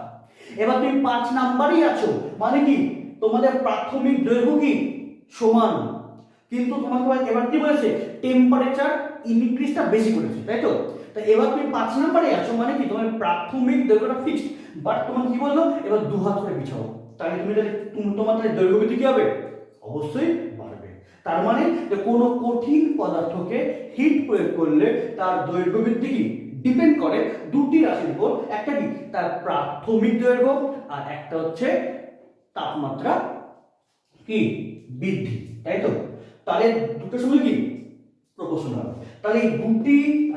এবার তুমি 5 নাম্বারই আছো, মানে কি তোমাদের প্রাথমিক দৈর্ঘ্য কি সমান, কিন্তু তোমাকে এবার কি বলেছে টেম্পারেচার ইনক্রিজটা বেশি করেছে, তাই তো? তাই এবার তুমি 5 নাম্বারে আছো, মানে কি তোমার প্রাথমিক দৈর্ঘ্যটা ফিক্সড, বাট তোমার কি বললো এবার 2 হাত করে পিছাও, তাহলে তোমার দৈর্ঘ্য বৃদ্ধি কি হবে? অবশ্যই বাড়বে। তার মানে যে কোনো কঠিন পদার্থকে হিট প্রয়োগ করলে তার দৈর্ঘ্য বৃদ্ধি কি ডিপেন্ড করে দুটি রাশির উপর, একটা কি তার প্রাথমিক দৈর্ঘ্য আর একটা হচ্ছে তাপমাত্রা কি বৃদ্ধি, তাই তো? তাহলে দুটোর সঙ্গে কি প্রপোর্শনাল। তাহলে এই দুটি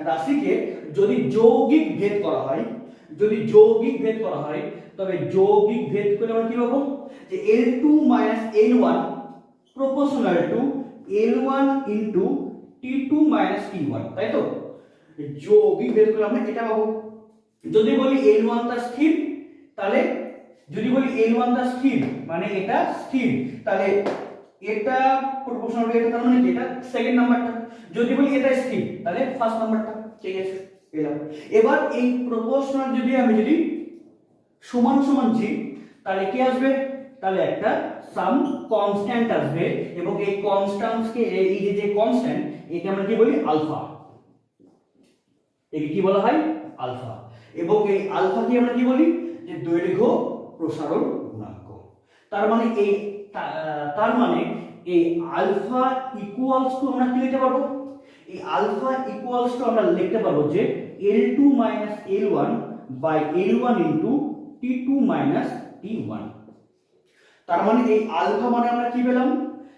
রাশিকে যদি যৌগিক ভেদ করা হয়, তবে যৌগিক ভেদ করে আমরা কি পাবো যে L2 - L1 proportional to L1 into T2 - T1, তাই তো? যৌগিক ভেদ করে আমরা এটা পাবো। যদি বলি L1 টা স্থির, তাহলে যদি বলি L1 টা স্থির মানে এটা স্থির, তাহলে এটা প্রপোর্শনাল টু এটা, তার মানে কি এটা সেকেন্ড নাম্বারটা। যদি বলি এটা স্থির, তাহলে ফার্স্ট নাম্বারটা। ঠিক আছে, পেলাম। এবার এই প্রপোর্শনাল যদি সমান সমান জি, তাহলে কি আসবে? তাহলে একটা সাম কনস্ট্যান্ট আসবে, এবং এই কনস্ট্যান্টকে এই যে কনস্ট্যান্ট একে আমরা কি বলি আলফা, একে কি বলা হয় আলফা। এবং এই আলফা কি আমরা কি বলি যে দৈর্ঘ্য প্রসারণ গুণাঙ্ক। তার মানে এই আলফা ইকুয়ালস টু আমরা কি লিখতে পারবো? এই আলফা ইকুয়ালস টু আমরা লিখতে পারবো যে L2 - L1 by L1 into T2 - T1। তার মানে এই আলফা মানে আমরা কি পেলাম?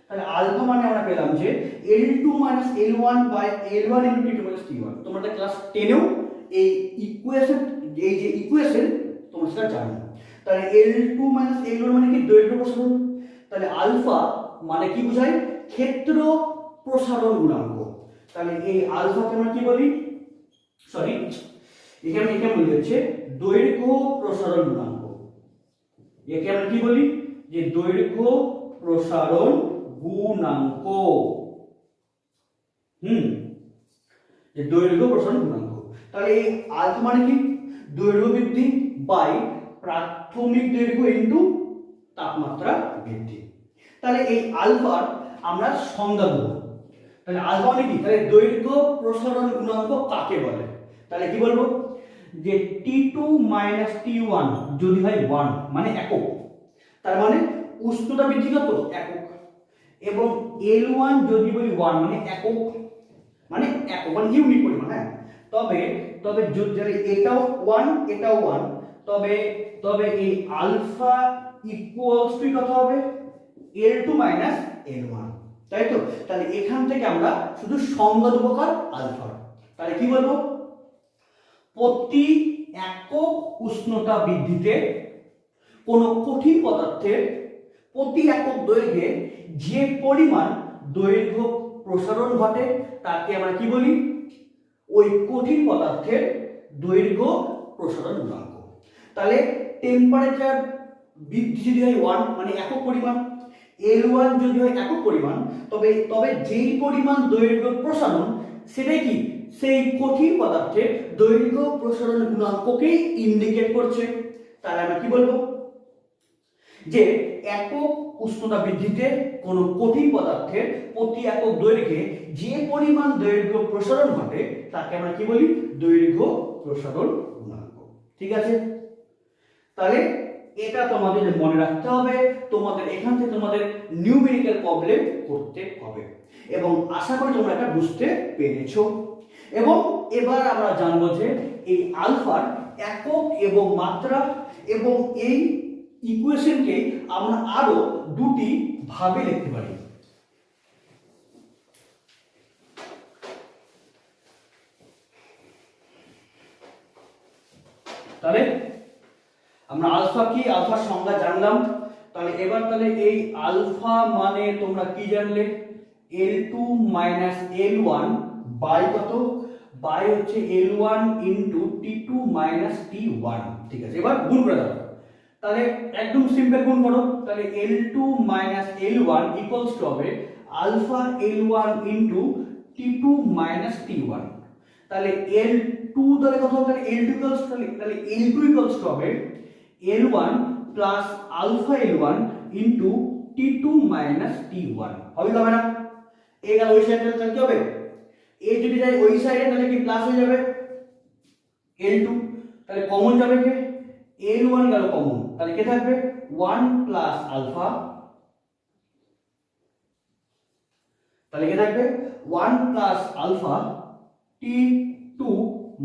তাহলে আলফা মানে আমরা পেলাম যে L2 - L1 by L1 into T2 - T1। তোমরা ক্লাস 10 এও এই ইকুয়েশন তোমরা সেটা জানো। তাহলে L2 - L1 মানে কি দৈর্ঘ্য প্রসারণ, তাহলে আলফা মানে কি বোঝায় ক্ষেত্র প্রসারণ গুণাঙ্ক। তাহলে এই আলফাকে আমরা কি বলি, সরি এখানে বলি হচ্ছে দৈর্ঘ্য প্রসারণ গুণাঙ্ক। একে আমরা কি বলি যে দৈর্ঘ্য প্রসারণ গুণাঙ্ক। যে দৈর্ঘ্য প্রসারণ গুণাঙ্ক। তাহলে এই আলফা মানে কি দৈর্ঘ্য বৃদ্ধি বাই প্রাথমিক দৈর্ঘ্য ইনটু তাপমাত্রা বৃদ্ধি। তাহলে এই আলফার আমরা সংজ্ঞা দেব। তাহলে আলফা মানে কি? তাহলে দৈর্ঘ্য প্রসারণ গুণাঙ্ক কাকে বলে? তাহলে কি বলবো যে T2 - T1 যদি হয় 1 মানে একক, তার মানে উষ্ণতা বৃদ্ধি কত একক, এবং L1 যদি বলি 1 মানে একক, মানে ইউনিট পরিমাণ। হ্যাঁ, তবে যদি এটাও 1 এটাও 1, তবে এই আলফা ইকুয়ালস টু কত হবে? L2 - L1, তাই তো? তাহলে এখান থেকে আমরা শুধু সংজ্ঞা দেব কার আলফা। তাহলে কি বলবো? প্রতি একক উষ্ণতা বৃদ্ধিতে কোন কঠিন পদার্থের প্রতি একক দৈর্ঘ্যে যে পরিমাণ দৈর্ঘ্য প্রসারণ ঘটে তাকে আমরা কি বলি? ওই কঠিন পদার্থের দৈর্ঘ্য প্রসারণ গুণাঙ্ক। তাহলে টেম্পারেচার বৃদ্ধি যদি হয় 1 মানে একক পরিমাণ, L1 যদি হয় একক পরিমাণ, তবে যেই পরিমাণ দৈর্ঘ্য প্রসারণ সেটাই কি সেই কঠিন পদার্থের দৈর্ঘ্য প্রসারণ গুণাঙ্ককেই ইন্ডিকেট করছে। তাহলে আমরা কি বলবো যে একক উষ্ণতা বৃদ্ধিতে কোনো কঠিন পদার্থের প্রতি একক দৈর্ঘ্যে যে পরিমাণ দৈর্ঘ্য প্রসারণ ঘটে তাকে আমরা কি বলি? দৈর্ঘ্য প্রসারণ গুণাঙ্ক। ঠিক আছে, তাহলে এটা তোমাদের মনে রাখতে হবে, তোমাদের এখান থেকে তোমাদের নিউমেরিক্যাল প্রবলেম করতে হবে, এবং আশা করি তোমরা এটা বুঝতে পেরেছো। এবং এবার আমরা জানবো যে এই আলফার একক এবং মাত্রা, এবং এই ইকুয়েশনকে আমরা আরো দুটি ভাবে লিখতে পারি। তাহলে আমরা আলফা কি, আলফার সংজ্ঞা জানলাম। তাহলে এবার এই আলফা মানে তোমরা কি জানলে? L2 - L1 বাই কত? বাই হচ্ছে L1 ইনটু T2 - T1। ঠিক আছে, এবার গুণ করে দাও। তাহলে একদম সিম্পল গুণ করো, তাহলে L2 minus L1 equals to হবে alpha L1 into T2 minus T1। তাহলে L2 তাহলে কত হবে, তাহলে L2 ইকুয়ালস তাহলে L2 ইকুয়ালস টু হবে L1 plus alpha L1 into T2 minus T1। হবে কি হবে না? এ গেল ওই সাইডে, তাহলে কি হবে, এ যদি যায় ওই সাইডে তাহলে কি প্লাস হয়ে যাবে L2, তাহলে কমন যাবে কে, L1 গেল কমন, তাহলে কে থাকবে 1 প্লাস আলফা, তাহলে কে থাকবে 1 plus alpha T2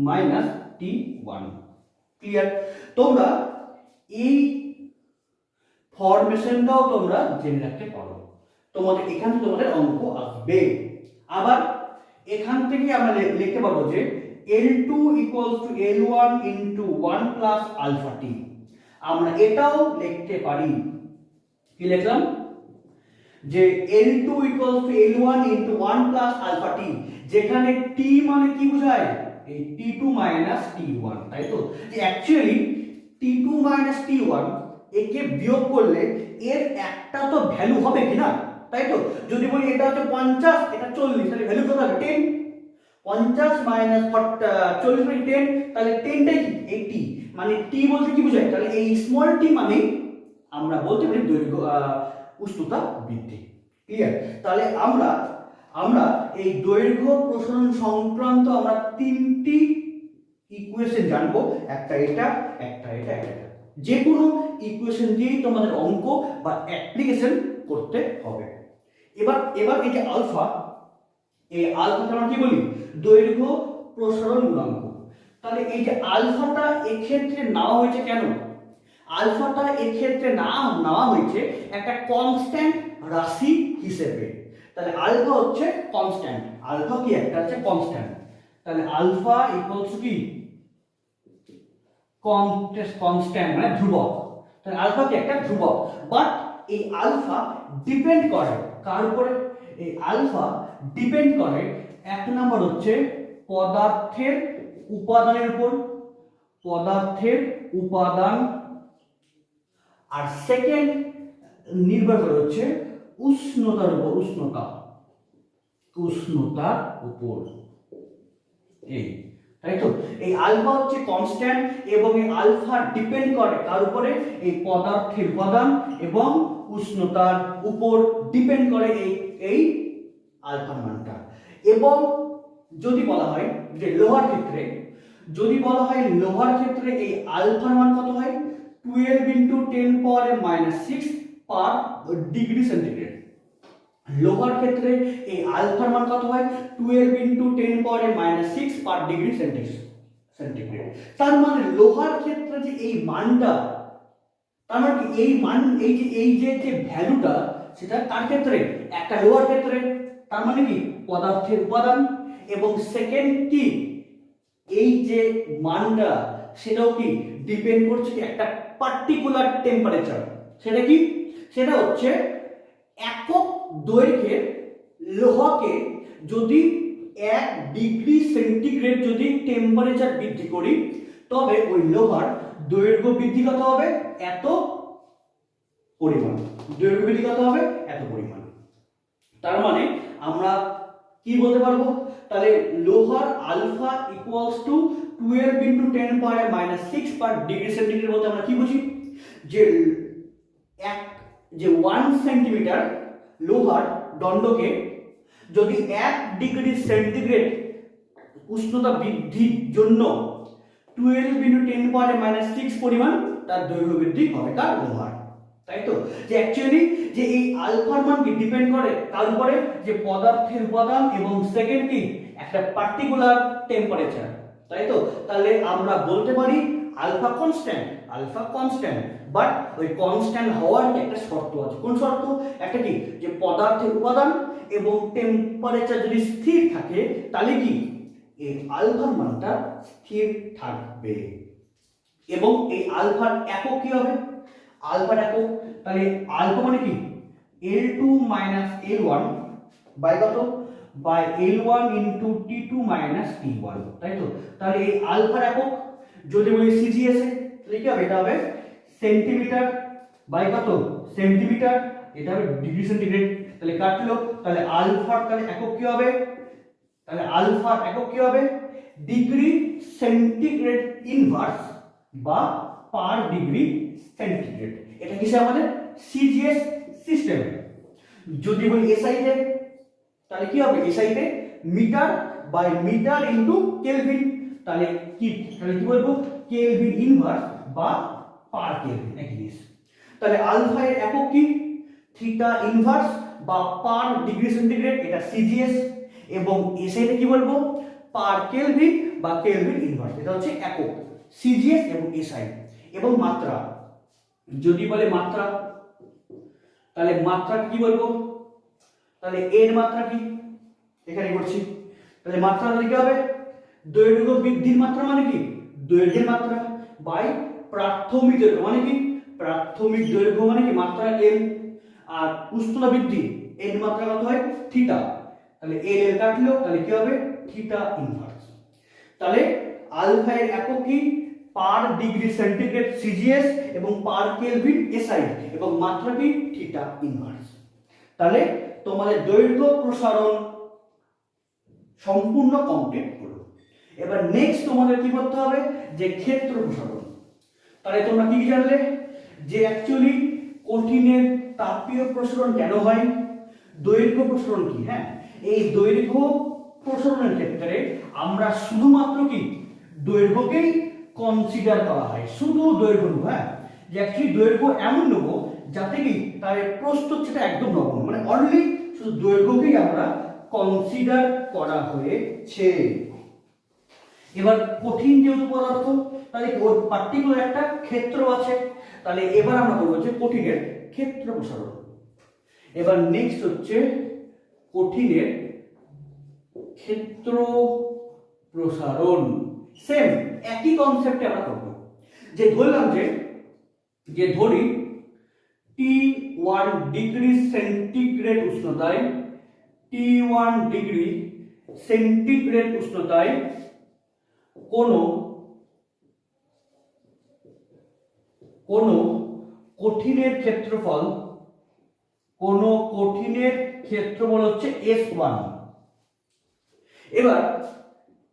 minus T1। Clear? তোমরা এই ফরমেশনটাও তোমরা জেনে রাখতে পারো, তোমাদের এখান থেকে তোমাদের অঙ্ক আসবে। আবার এখান থেকে আমরা লিখতে পারবো যে L2 equals to L1 into 1 plus alpha t। আমরা এটাও লিখতে পারি, কি লিখলাম, যে L2 equals to L1 into 1 plus alpha t, যেখানে t মানে কি বোঝায়, এই T2 minus T1, তাই তো, যে অ্যাকচুয়ালি T2 minus T1 একে বিয়োগ করলে এর একটা তো ভ্যালু হবে কি না, তাই তো। যদি বলি এটা হচ্ছে 50, এটা 40, তাহলে ভ্যালু কত হবে 10। 50 মাইনাস 40 মানে 10, তাহলে 10টাই কি 80, মানে t বলতে কি বোঝায়, তাহলে এই স্মল t মানে আমরা বলতে পারি দৈর্ঘ্য উচ্চতা বৃদ্ধি। ক্লিয়ার? তাহলে আমরা এই দৈর্ঘ্য প্রসারণ সংক্রান্ত আমরা তিনটি ইকুয়েশন জানবো, একটা এটা, একটা এটা, একটা। যে কোনো ইকুয়েশন দিয়েই তোমাদের অঙ্ক বা অ্যাপ্লিকেশন করতে হবে। এবার এই যে আলফা, এই আলফাটা আমরা কি বলি, দৈর্ঘ্য প্রসারণ গুণাঙ্ক। তাহলে এই যে আলফাটা এক্ষেত্রে নেওয়া হয়েছে কেন, আলফাটা এক্ষেত্রে নেওয়া হয়েছে একটা কনস্ট্যান্ট রাশি হিসেবে। তাহলে আলফা হচ্ছে কনস্ট্যান্ট, আলফা কি একটা হচ্ছে কনস্ট্যান্ট, তাহলে আলফা ইকুয়ালস কি কনস্ট্যান্ট মানে ধ্রুবক, তাহলে আলফা কি একটা ধ্রুবক। বাট এই আলফা ডিপেন্ড করে কার উপরে, এই আলফা ডিপেন্ড করে এক নাম্বার হচ্ছে পদার্থের উপাদানের উপর, পদার্থের উপাদান, আর সেকেন্ড নির্ভর করে হচ্ছে উষ্ণতার উপর, উষ্ণতার উপর। এই তাই তো, এই আলফা হচ্ছে কনস্ট্যান্ট এবং এই আলফা ডিপেন্ড করে কার উপরে, এই পদার্থের উপাদান এবং উষ্ণতার উপর ডিপেন্ড করে এই আলফার মানটা। এবং যদি বলা হয় যে লোহার ক্ষেত্রে, যদি বলা হয় লোহার ক্ষেত্রে এই আলফার মান কত হয় 12 into 10 power -6 per degree centigrade. লোহার ক্ষেত্রে এই আলফার মান কত হয় 12 into 10 power -6 per degree centigrade. তার মানে লোহার ক্ষেত্রে যে এই মানটা, তার মানে কি এই মান, এই যে ভ্যালুটা, সেটা কার ক্ষেত্রে, একটা লোহার ক্ষেত্রে, তার মানে কি পদার্থের উপাদান, এবং সেকেন্ড কি এই যে মানটা সেটাও কি ডিপেন্ড করছে কি একটা পার্টিকুলার টেম্পারেচার। সেটা কি, সেটা হচ্ছে একক দৈর্ঘ্যের লোহাকে যদি 1 ডিগ্রি সেন্টিগ্রেড যদি টেম্পারেচার বৃদ্ধি করি, তবে ওই লোহার দৈর্ঘ্য বৃদ্ধি কত হবে, এত পরিমাণ, দৈর্ঘ্য বৃদ্ধি কত হবে এত পরিমাণ। তার মানে আমরা কি বলতে পারবো, তাহলে লোহার alpha equals to 12 into 10 power -6 per degree centigrade বলতে আমরা কি বুঝি, যে 1 সেন্টিমিটার লোহার দণ্ডকে যদি 1 ডিগ্রি সেন্টিগ্রেড উষ্ণতা বৃদ্ধির জন্য 12 into 10 power -6 পরিমাণ তার দৈর্ঘ্য বৃদ্ধি হবে কার, লোহার। তাই তো, যে অ্যাকচুয়ালি যে এই আলফার মান কি ডিপেন্ড করে কার উপরে, যে পদার্থের উপাদান এবং সেকেন্ড কি একটা পার্টিকুলার টেম্পারেচার। তাই তো, তাহলে আমরা বলতে পারি আলফা কনস্ট্যান্ট, বাট ওই কনস্ট্যান্ট হওয়ার একটা শর্ত আছে। কোন শর্ত, একটা কি, যে পদার্থের উপাদান এবং টেম্পারেচার যদি স্থির থাকে, তাহলে কি এই আলফার মানটা স্থির থাকবে। এবং এই আলফার একক কি হবে, আলফার একক, তাহলে আলফা মানে কি L2 minus L1 বাই কত, by L1 into T2 minus T1, তাই তো। তাহলে এই আলফার একক যদি বলি সিজিএস এ, তাহলে কি হবে, এটা হবে সেন্টিমিটার বাই কত সেন্টিমিটার, এটা হবে ডিগ্রি সেন্টিগ্রেড। তাহলে কাটলো, তাহলে আলফার তাহলে একক কি হবে, তাহলে আলফার একক কি হবে ডিগ্রি সেন্টিগ্রেড ইনভার্স বা পার ডিগ্রি সেন্টিগ্রেড। এটা কিসে আমাদের সিজিএস সিস্টেমে। যদি বলি এসআই তে তাহলে কি হবে, এসআই তে metre by metre into kelvin, তাহলে কি বলবো কেলভিন ইনভার্স বা পার কেলভিন একই জিনিস। তাহলে আলফা এর একক কি থিটা ইনভার্স বা পার ডিগ্রি সেন্টিগ্রেড, এটা সিজিএস, এবং এসআই তে কি বলবো পার কেলভিন বা কেলভিন ইনভার্স, এটা হচ্ছে একক সিজিএস এবং এসআই। এবং মাত্রা, যদি বলে মাত্রা তাহলে মাত্রা কি বলবো, তাহলে এর মাত্রা কি এখানে করছি, তাহলে মাত্রা তাহলে কি হবে দৈর্ঘ্য বৃদ্ধির মাত্রা মানে কি দৈর্ঘ্যের মাত্রা বাই প্রাথমিক দৈর্ঘ্য মানে কি প্রাথমিক দৈর্ঘ্য মানে কি মাত্রা এল, আর উষ্ণতা বৃদ্ধি এর মাত্রা কত হয় থিটা, তাহলে এল এল কাটলো তাহলে কি হবে থিটা ইনভার্স। তাহলে আলফা এর একক কি পার ডিগ্রি সেন্টিগ্রেড সিজিএস এবং পার কেলভিন এসআই, এবং মাত্রা কি থিটা ইনভার্স। তাহলে তোমাদের দৈর্ঘ্য প্রসারণ সম্পূর্ণ কমপ্লিট হলো। এবার নেক্সট তোমাদের কি করতে হবে যে ক্ষেত্র প্রসারণ। তাহলে তোমরা কি জানলে যে অ্যাকচুয়ালি কঠিনের তাপীয় প্রসারণ কেন হয়, দৈর্ঘ্য প্রসারণ কি। হ্যাঁ, এই দৈর্ঘ্য প্রসারণের ক্ষেত্রে আমরা শুধুমাত্র কি দৈর্ঘ্যকেই কনসিডার করা হয়, শুধু দৈর্ঘ্য নেব। হ্যাঁ, যে অ্যাকচুয়ালি দৈর্ঘ্য এমন নেব যাতে কি তার প্রস্থচ্ছেদটা একদম নগণ্য, মানে অনলি শুধু দৈর্ঘ্যকেই আমরা কনসিডার করা হয়েছে। এবার কঠিন যেহেতু পদার্থ তাহলে ওর পার্টিকুলার একটা ক্ষেত্র আছে, তাহলে এবার আমরা বলবো যে কঠিনের ক্ষেত্র প্রসারণ। এবার নেক্সট হচ্ছে কঠিনের ক্ষেত্র প্রসারণ। সেম একই কনসেপ্টে আমরা করব, যে ধরলাম যে ধরি T1 ডিগ্রি সেন্টিগ্রেড উষ্ণতায়, T1 ডিগ্রি সেন্টিগ্রেড উষ্ণতায় কোন কঠিনের ক্ষেত্রফল হচ্ছে S1। এবার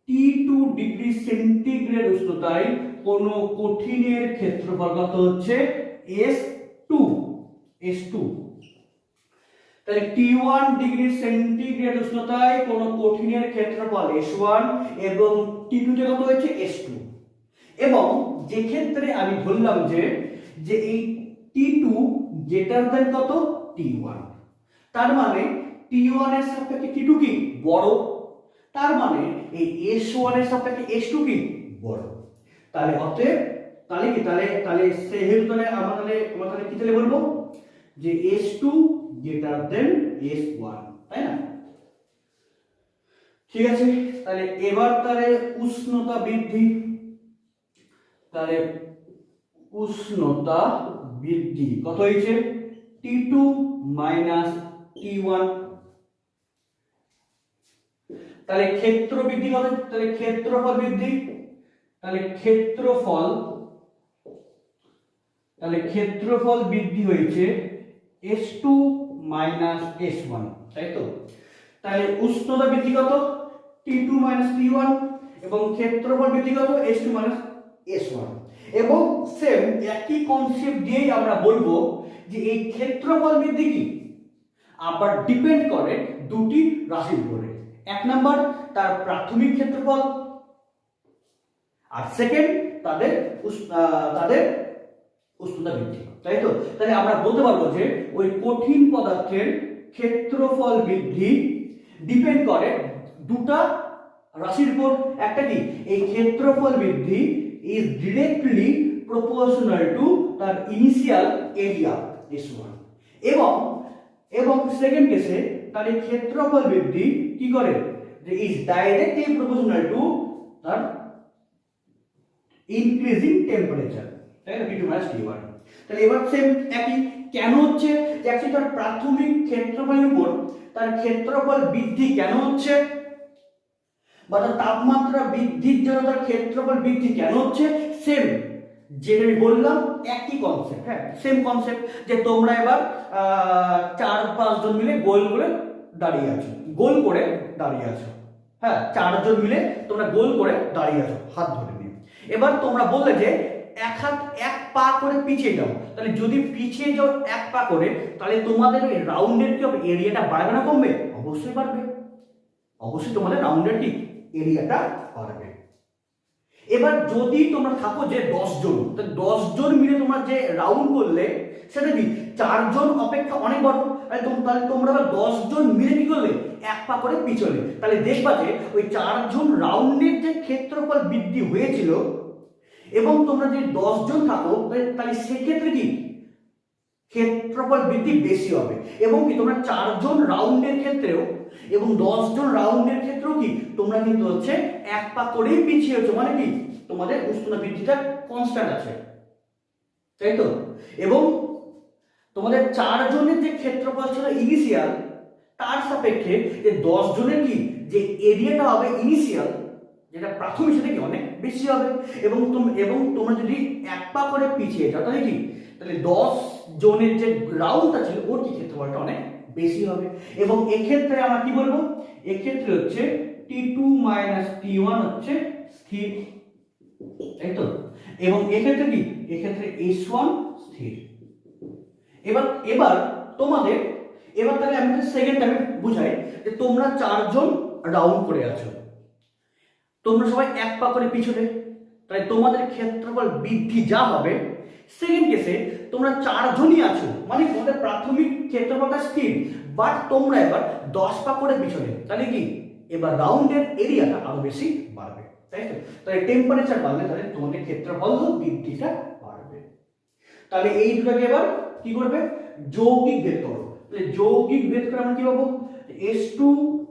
T2 ডিগ্রি সেন্টিগ্রেড উষ্ণতায় কোন কঠিনের ক্ষেত্রফল কত হচ্ছে S2। তাহলে T1 ডিগ্রি সেন্টিগ্রেড উষ্ণতায় কোন কঠিনের ক্ষেত্রফল S1 এবং T2 তে কত হচ্ছে S2। এবং যে ক্ষেত্রে আমি ধরলাম যে এই T2 গ্রেটার দেন কত T1, তার মানে T1 এর সাপেক্ষে T2 কি বড়, তার মানে এই S1 এর সাপেক্ষে S2 কি বড়। তাহলে অতএব তাহলে কি তাহলে সেহেতু তাহলে আমরা কি তাহলে বলবো যে S2 গ্রেটার দেন S1, তাই না। ঠিক আছে, তাহলে এবার তাহলে উষ্ণতা বৃদ্ধি, তাহলে উষ্ণতা বৃদ্ধি কত হয়েছে T2 মাইনাস T1। তাহলে ক্ষেত্র বৃদ্ধি কত, তাহলে ক্ষেত্রফল বৃদ্ধি, তাহলে ক্ষেত্রফল বৃদ্ধি হয়েছে S2 মাইনাস S1, তাই তো। তাহলে উষ্ণতা বৃদ্ধি কত T2 মাইনাস T1 এবং ক্ষেত্রফল বৃদ্ধি কত S2 মাইনাস S1। এবং সেম একই কনসেপ্ট দিয়েই আমরা বলবো যে এই ক্ষেত্রফল বৃদ্ধি কি আবার ডিপেন্ড করে দুটি রাশির উপরে, এক নাম্বার তার প্রাথমিক ক্ষেত্রফল, আর সেকেন্ড তাদের উষ্ণতা বৃদ্ধি, তাই তো। তাহলে আমরা বলতে পারবো যে ওই কঠিন পদার্থের ক্ষেত্রফল বৃদ্ধি ডিপেন্ড করে দুটা রাশির উপর। একটা কি এই ক্ষেত্রফল বৃদ্ধি is directly proportional to তার ইনিশিয়াল এরিয়া S1, এবং সেকেন্ড কেসে তাহলে ক্ষেত্রফল বৃদ্ধি কি করে যে is directly proportional to তার increasing temperature, তাই না T2 minus T1। তাহলে এবার সেম একই কেন হচ্ছে যে অ্যাকচুয়ালি তার প্রাথমিক ক্ষেত্রফলের উপর তার ক্ষেত্রফল বৃদ্ধি কেন হচ্ছে, বা তার তাপমাত্রা বৃদ্ধির জন্য তার ক্ষেত্রফল বৃদ্ধি কেন হচ্ছে, সেম যেটা আমি বললাম একই কনসেপ্ট, হ্যাঁ সেম কনসেপ্ট, যে তোমরা এবার 4-5 জন মিলে গোল করে দাঁড়িয়ে আছো, গোল করে দাঁড়িয়ে আছো, হ্যাঁ 4 জন মিলে তোমরা গোল করে দাঁড়িয়ে আছো হাত ধরে নিয়ে। এবার তোমরা বললে যে এক পা করে পিছিয়ে যাও, তাহলে যদি পিছিয়ে যাও 1 পা করে, তাহলে তোমাদের ওই রাউন্ডের কি এরিয়াটা বাড়বে না কমবে? অবশ্যই বাড়বে, অবশ্যই তোমাদের রাউন্ডের কি এরিয়াটা বাড়বে। এবার যদি তোমরা থাকো যে 10 জন, তাহলে 10 জন মিলে তোমরা যে রাউন্ড করলে সেটা কি 4 জন অপেক্ষা অনেক বড়, তাহলে তোমরা 10 জন মিলে কি করলে 1 পা করে পিছলে, তাহলে দেখবা যে ওই 4 জন রাউন্ডের যে ক্ষেত্রফল বৃদ্ধি হয়েছিল এবং তোমরা যে 10 জন থাকো, তাহলে সেক্ষেত্রে কি ক্ষেত্রফল বৃদ্ধি বেশি হবে, এবং কি তোমরা 4 জন রাউন্ডের ক্ষেত্রেও এবং 10 জন রাউন্ডের ক্ষেত্রেও কি তোমরা কিন্তু হচ্ছে 1 পা করেই পিছিয়েছো, মানে কি তোমাদের উষ্ণতা বৃদ্ধিটা কনস্ট্যান্ট আছে, তাই তো। এবং তোমাদের 4 জনের যে ক্ষেত্রফল ছিল ইনিশিয়াল, তার সাপেক্ষে যে 10 জনের কি যে এরিয়াটা হবে ইনিশিয়াল, যেটা প্রাথমিক, সেটা কি অনেক বেশি হবে। এবং তোমরা যদি 1 পা করে পিছিয়ে যাও, তাহলে কি তাহলে 10 জনের যে রাউন্ডটা ছিল ওর কি ক্ষেত্রফলটা অনেক বেশি হবে। এবং এক্ষেত্রে আমরা কি বলবো, এক্ষেত্রে হচ্ছে T2 - T1 হচ্ছে স্থির, তাই তো। এবং এক্ষেত্রে কি, এক্ষেত্রে S1 স্থির। এবার তোমাদের তাহলে আমি সেকেন্ড টাইমে বুঝাই যে তোমরা 4 জন রাউন্ড করে আছো, তোমরা সবাই 1 পা করে পিছনে, তাই তোমাদের ক্ষেত্রফল বৃদ্ধি যা হবে। সেকেন্ড কেসে তোমরা 4 জনই আছো, মানে তোমাদের প্রাথমিক ক্ষেত্রফলটা স্থির, বাট তোমরা এবার 10 পা করে পিছনে, তাহলে কি এবার রাউন্ডের এরিয়াটা আরো বেশি বাড়বে, তাই তো। তাহলে টেম্পারেচার বাড়লে তাহলে তোমাদের ক্ষেত্রফল বৃদ্ধিটা বাড়বে। তাহলে এই দুটোকে এবার কি করবে, যৌগিক ভেদ করো। তাহলে যৌগিক ভেদ করে আমরা কি পাবো, S2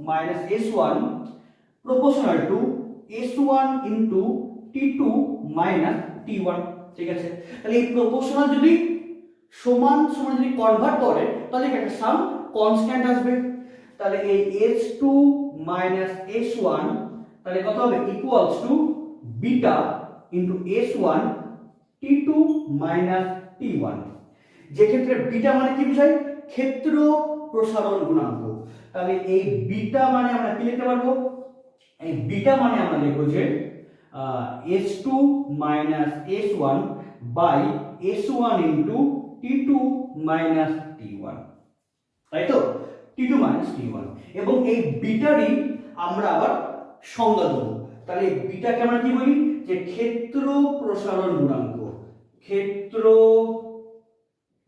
- S1 proportional to S1 into T2 - T1, ঠিক আছে। তাহলে এই প্রপোর্শনাল যদি সমান সমান যদি কনভার্ট করে, তাহলে একটা সাম কনস্ট্যান্ট আসবে। তাহলে এই S2 - S1 তাহলে কত হবে, equals to beta into S1 T2 - T1, যে ক্ষেত্রে বিটা মানে কি বোঝায়, ক্ষেত্র প্রসারণ গুণাঙ্ক। তাহলে এই বিটা মানে আমরা কি লিখতে পারবো, এই বিটা মানে আমরা লিখব যে S2 - S1 by S1 into T2 - T1, তাই তো, T2 - T1। এবং এই বিটারই আমরা আবার সংজ্ঞা দেবো। তাহলে বিটাকে আমরা কি বলি, যে ক্ষেত্র প্রসারণ গুণাঙ্ক, ক্ষেত্র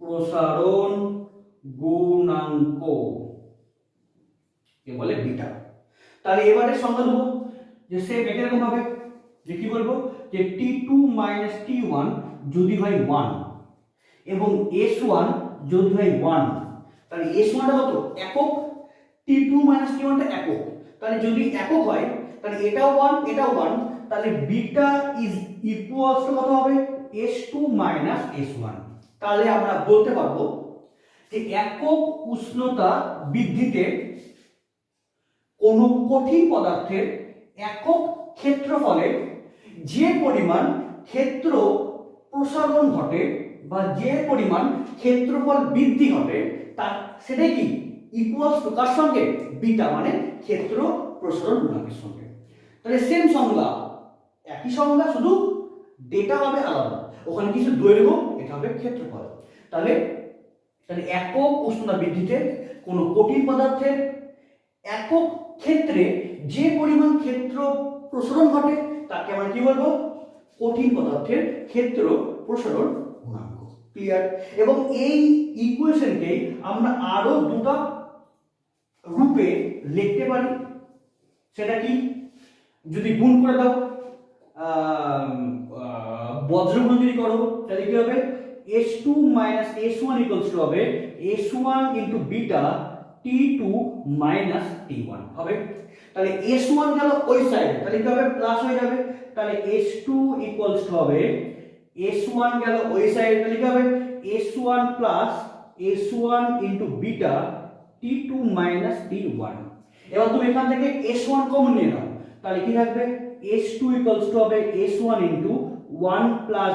প্রসারণ গুণাঙ্ক কে বলে বিটা। তাহলে এবারে সংজ্ঞা দেবো যে সেম একই রকম ভাবে, যে কি বলবো, যে T2 - T1 যদি হয় 1 এবং S1 যদি হয় 1, তাহলে S1 টা কত, একক, T2 - T1 টা একক। তাহলে যদি একক হয়, তাহলে এটাও 1 এটাও 1, তাহলে বিটা ইজ ইকুয়ালস টু কত হবে, S2 - S1। তাহলে আমরা বলতে পারবো যে একক উষ্ণতা বৃদ্ধিতে কোন কঠিন পদার্থের একক ক্ষেত্রফলে যে পরিমাণ ক্ষেত্র প্রসারণ ঘটে বা যে পরিমাণ ক্ষেত্রফল বৃদ্ধি ঘটে, তার সেটাই কি ইকুয়ালস টু কার সঙ্গে, বিটা মানে ক্ষেত্র প্রসারণ গুণাঙ্কের সঙ্গে। তাহলে সেম সংজ্ঞা, একই সংজ্ঞা, শুধু ডেটা হবে আলাদা, ওখানে কিছু দৈর্ঘ্য, এটা হবে ক্ষেত্রফল। তাহলে একক উষ্ণতা বৃদ্ধিতে কোন কঠিন পদার্থের একক ক্ষেত্রে যে পরিমাণ ক্ষেত্র প্রসারণ ঘটে তাকে আমরা কি বলবো, কঠিন পদার্থের ক্ষেত্র প্রসারণ গুণাঙ্ক। ক্লিয়ার। এবং এই ইকুয়েশনকে আমরা আরো দুটো রূপে লিখতে পারি, সেটা কি, যদি গুণ করে দাও, বজ্রগুণ যদি করো, তাহলে কি হবে, S2 - S1 ইকুয়ালস টু হবে S1 into beta T2 - T1 হবে। তাহলে S1 গেল ওই সাইডে, তাহলে কি হবে, প্লাস হয়ে যাবে। তাহলে S2 ইকুয়ালস টু হবে S1 গেল ওই সাইডে, তাহলে কি হবে, S1 plus S1 into beta T2 - T1। এবার তুমি এখান থেকে S1 কমন নিয়ে নাও, তাহলে কি থাকবে, S2 ইকুয়ালস টু হবে S1 into 1 plus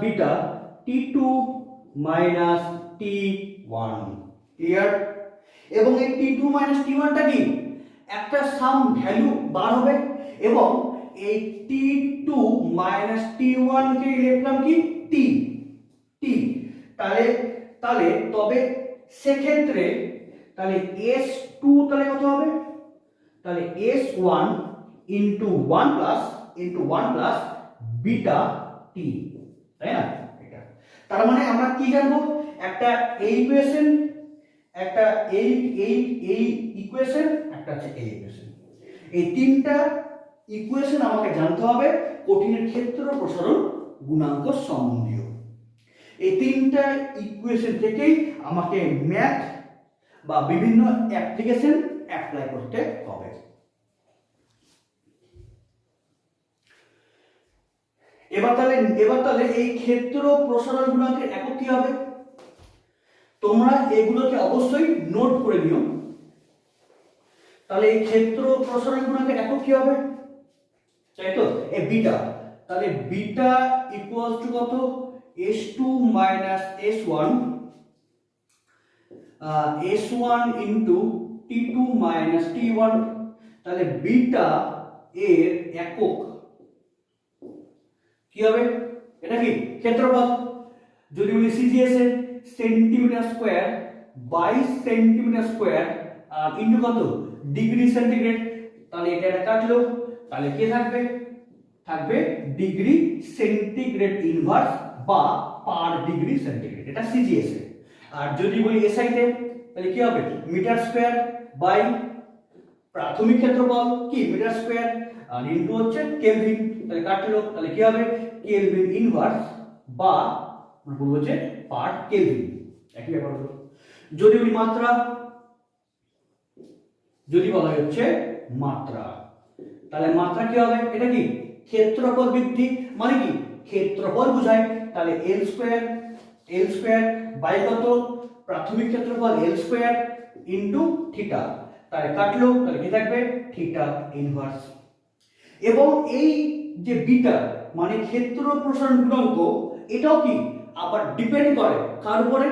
beta T2 minus T1। Clear? এবং এই T2 মাইনাস T1 টা কি একটা সাম ভ্যালু বার হবে, এবং এই T2 মাইনাস T1 কে লিখলাম কি T। তাহলে তাহলে তবে সেক্ষেত্রে তাহলে S2 তাহলে কত হবে? তাহলে S1 into 1 plus beta T, তাই না? এটা তার মানে আমরা কি জানবো, একটা এই ইকুয়েশন, একটা এই ইকুয়েশন, একটা আছে এই ইকুয়েশন। এই তিনটা ইকুয়েশন আমাকে জানতে হবে কঠিনের ক্ষেত্র প্রসারণ গুণাঙ্ক সম্বন্ধীয়। এই তিনটা ইকুয়েশন থেকেই আমাকে ম্যাথ বা বিভিন্ন অ্যাপ্লিকেশন অ্যাপ্লাই করতে হবে। এবার তাহলে এই ক্ষেত্র প্রসারণ গুণাঙ্কের একক কি হবে? তোমরা এগুলোকে অবশ্যই নোট করে নিও। তাহলে এই ক্ষেত্র প্রসারণ গুণাঙ্কের একক কি হবে? তাই তো, এই বিটা। তাহলে বিটা ইকুয়ালস টু কত? S2 minus S1 into T2 minus T1। তাহলে বিটা এর একক কি হবে? এটা কি ক্ষেত্রফল। যদি বলি সিজিএস এর centimetre square by centimetre square into কত? Degree centigrade. তাহলে এটা কাটলো, তাহলে কি থাকবে ডিগ্রি সেন্টিগ্রেড ইনভার্স বা পার ডিগ্রি সেন্টিগ্রেড, এটা সিজিএস এ। আর যদি বলি এসআই তে তাহলে কি হবে? মিটার স্কয়ার বাই প্রাথমিক ক্ষেত্রফল কি মিটার স্কয়ার আর ইনটু হচ্ছে কেলভিন। তাহলে কাটলো, তাহলে কি হবে? কেলভিন ইনভার্স বা আমরা বলবো যে পার কেলভিন, একই ব্যাপার হলো। যদি বলি মাত্রা, যদি বলা হচ্ছে মাত্রা, তাহলে মাত্রা কি হবে? এটা কি ক্ষেত্রফল বৃদ্ধি, মানে কি ক্ষেত্রফল বোঝায়। তাহলে এল স্কয়ার বাই কত? প্রাথমিক ক্ষেত্রফল এল স্কয়ার ইনটু থিটা। তাহলে কাটলো, তাহলে কি থাকবে? Theta inverse. এবং এই যে বিটা মানে ক্ষেত্র প্রসারণ গুণাঙ্ক, এটাও কি আবার ডিপেন্ড করে কার উপরে?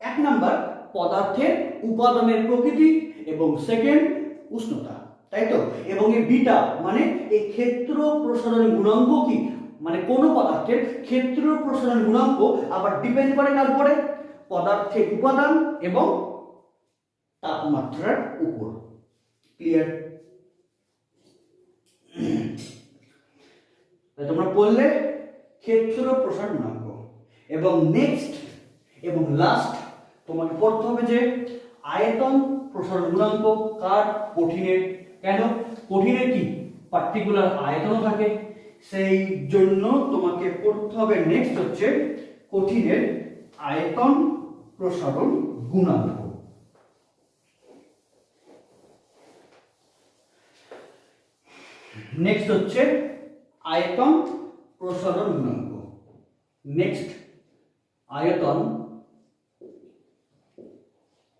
এক নাম্বার পদার্থের উপাদানের প্রকৃতি, এবং সেকেন্ড উষ্ণতা, তাই তো। এবং এই বিটা মানে এই ক্ষেত্র প্রসারণ গুণাঙ্ক কি মানে কোন পদার্থের ক্ষেত্র প্রসারণ গুণাঙ্ক আবার ডিপেন্ড করে কার উপরে? পদার্থের উপাদান এবং তাপমাত্রার উপর। ক্লিয়ার? তোমরা পড়লে ক্ষেত্র প্রসারণ গুণাঙ্ক। এবং নেক্সট এবং লাস্ট তোমাকে পড়তে হবে যে আয়তন প্রসারণ গুণাঙ্ক কার? কঠিনের। কেন? কঠিনের কি পার্টিকুলার আয়তন থাকে, সেই জন্য তোমাকে পড়তে হবে নেক্সট হচ্ছে কঠিনের আয়তন প্রসারণ গুণাঙ্ক। নেক্সট হচ্ছে আয়তন প্রসারণ গুণাঙ্ক। নেক্সট আয়তন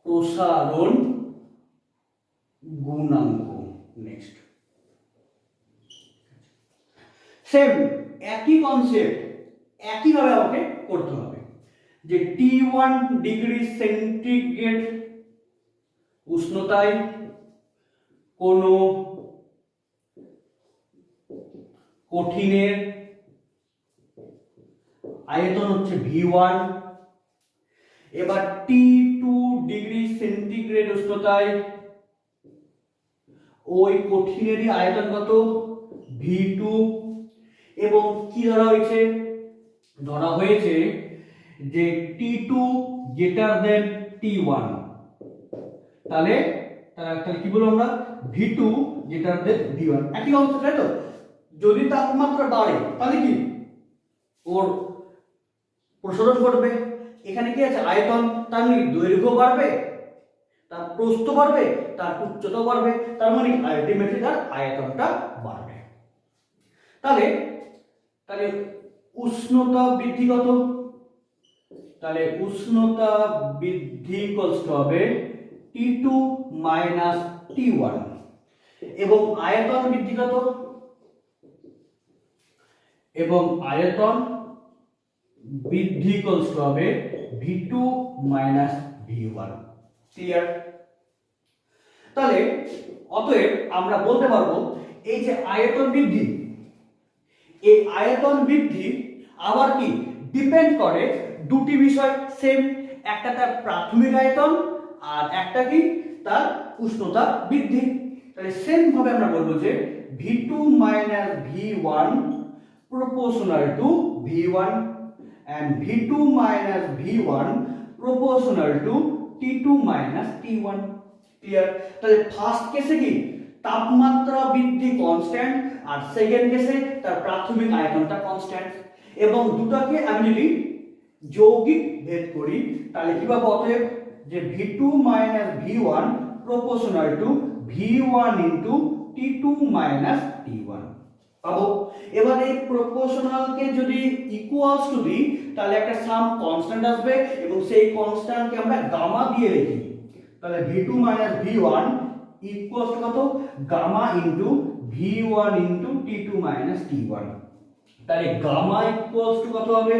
প্রসারণ গুণাঙ্ক। নেক্সট সেম একই কনসেপ্ট, একইভাবে আমাকে করতে হবে যে T1 ডিগ্রি সেন্টিগ্রেড উষ্ণতায় কোন কঠিনের আয়তন হচ্ছে V1। এবার T2 ডিগ্রি সেন্টিগ্রেড উষ্ণতায় ওই কঠিনেরই আয়তন কত? V2। এবং কি ধরা হয়েছে? ধরা হয়েছে যে T2 গ্রেটার দেন T1। তাহলে কি বলবো আমরা? V2 greater than V1। একই কনসেপ্ট, তাই তো। যদি তাপমাত্রা বাড়ে তাহলে কি ওর প্রসারণ ঘটবে। এখানে কি আছে? আয়তন, তার মানে দৈর্ঘ্য বাড়বে, তার প্রস্থ বাড়বে, তার উচ্চতা বাড়বে, তার মানে আলটিমেটলি তার আয়তনটা বাড়বে। তাহলে উষ্ণতা বৃদ্ধি কত? তাহলে উষ্ণতা বৃদ্ধি কষ্ট হবে T2 মাইনাস T1। এবং আয়তন বৃদ্ধি কত? এবং আয়তন বৃদ্ধি ইকুয়ালস টু হবে v2 মাইনাস v1। ক্লিয়ার? তাহলে অতএব আমরা বলতে পারবো এই যে আয়তন বৃদ্ধি, এই আয়তন বৃদ্ধি আবার কি ডিপেন্ড করে দুটি বিষয় সেম, একটা তার প্রাথমিক আয়তন আর একটা কি তার উষ্ণতা বৃদ্ধি। তাহলে সেম ভাবে আমরা বলবো যে v2 minus v1 proportional to v1 and v2 minus v1 proportional to t2 minus t1। Clear? তাহলে ফার্স্ট কেসে কি তাপমাত্রা বৃদ্ধি কনস্ট্যান্ট আর সেকেন্ড কেসে তার প্রাথমিক আয়তনটা কনস্ট্যান্ট, এবং দুটাকে আমি যদি যৌগিক ভেদ করি তাহলে কি পাবো? অতএব যে v2 minus v1 proportional to v1 into t2 minus t1 পাবো। এবার এই প্রপোর্শনালকে যদি ইকুয়ালস টু দিই তাহলে একটা সাম কনস্ট্যান্ট আসবে এবং সেই কনস্ট্যান্টকে আমরা গামা দিয়ে লিখি। তাহলে v2 minus v1 equals to কত? Gamma into v1 into t2 minus t1। তাহলে গামা ইকুয়ালস টু কত হবে?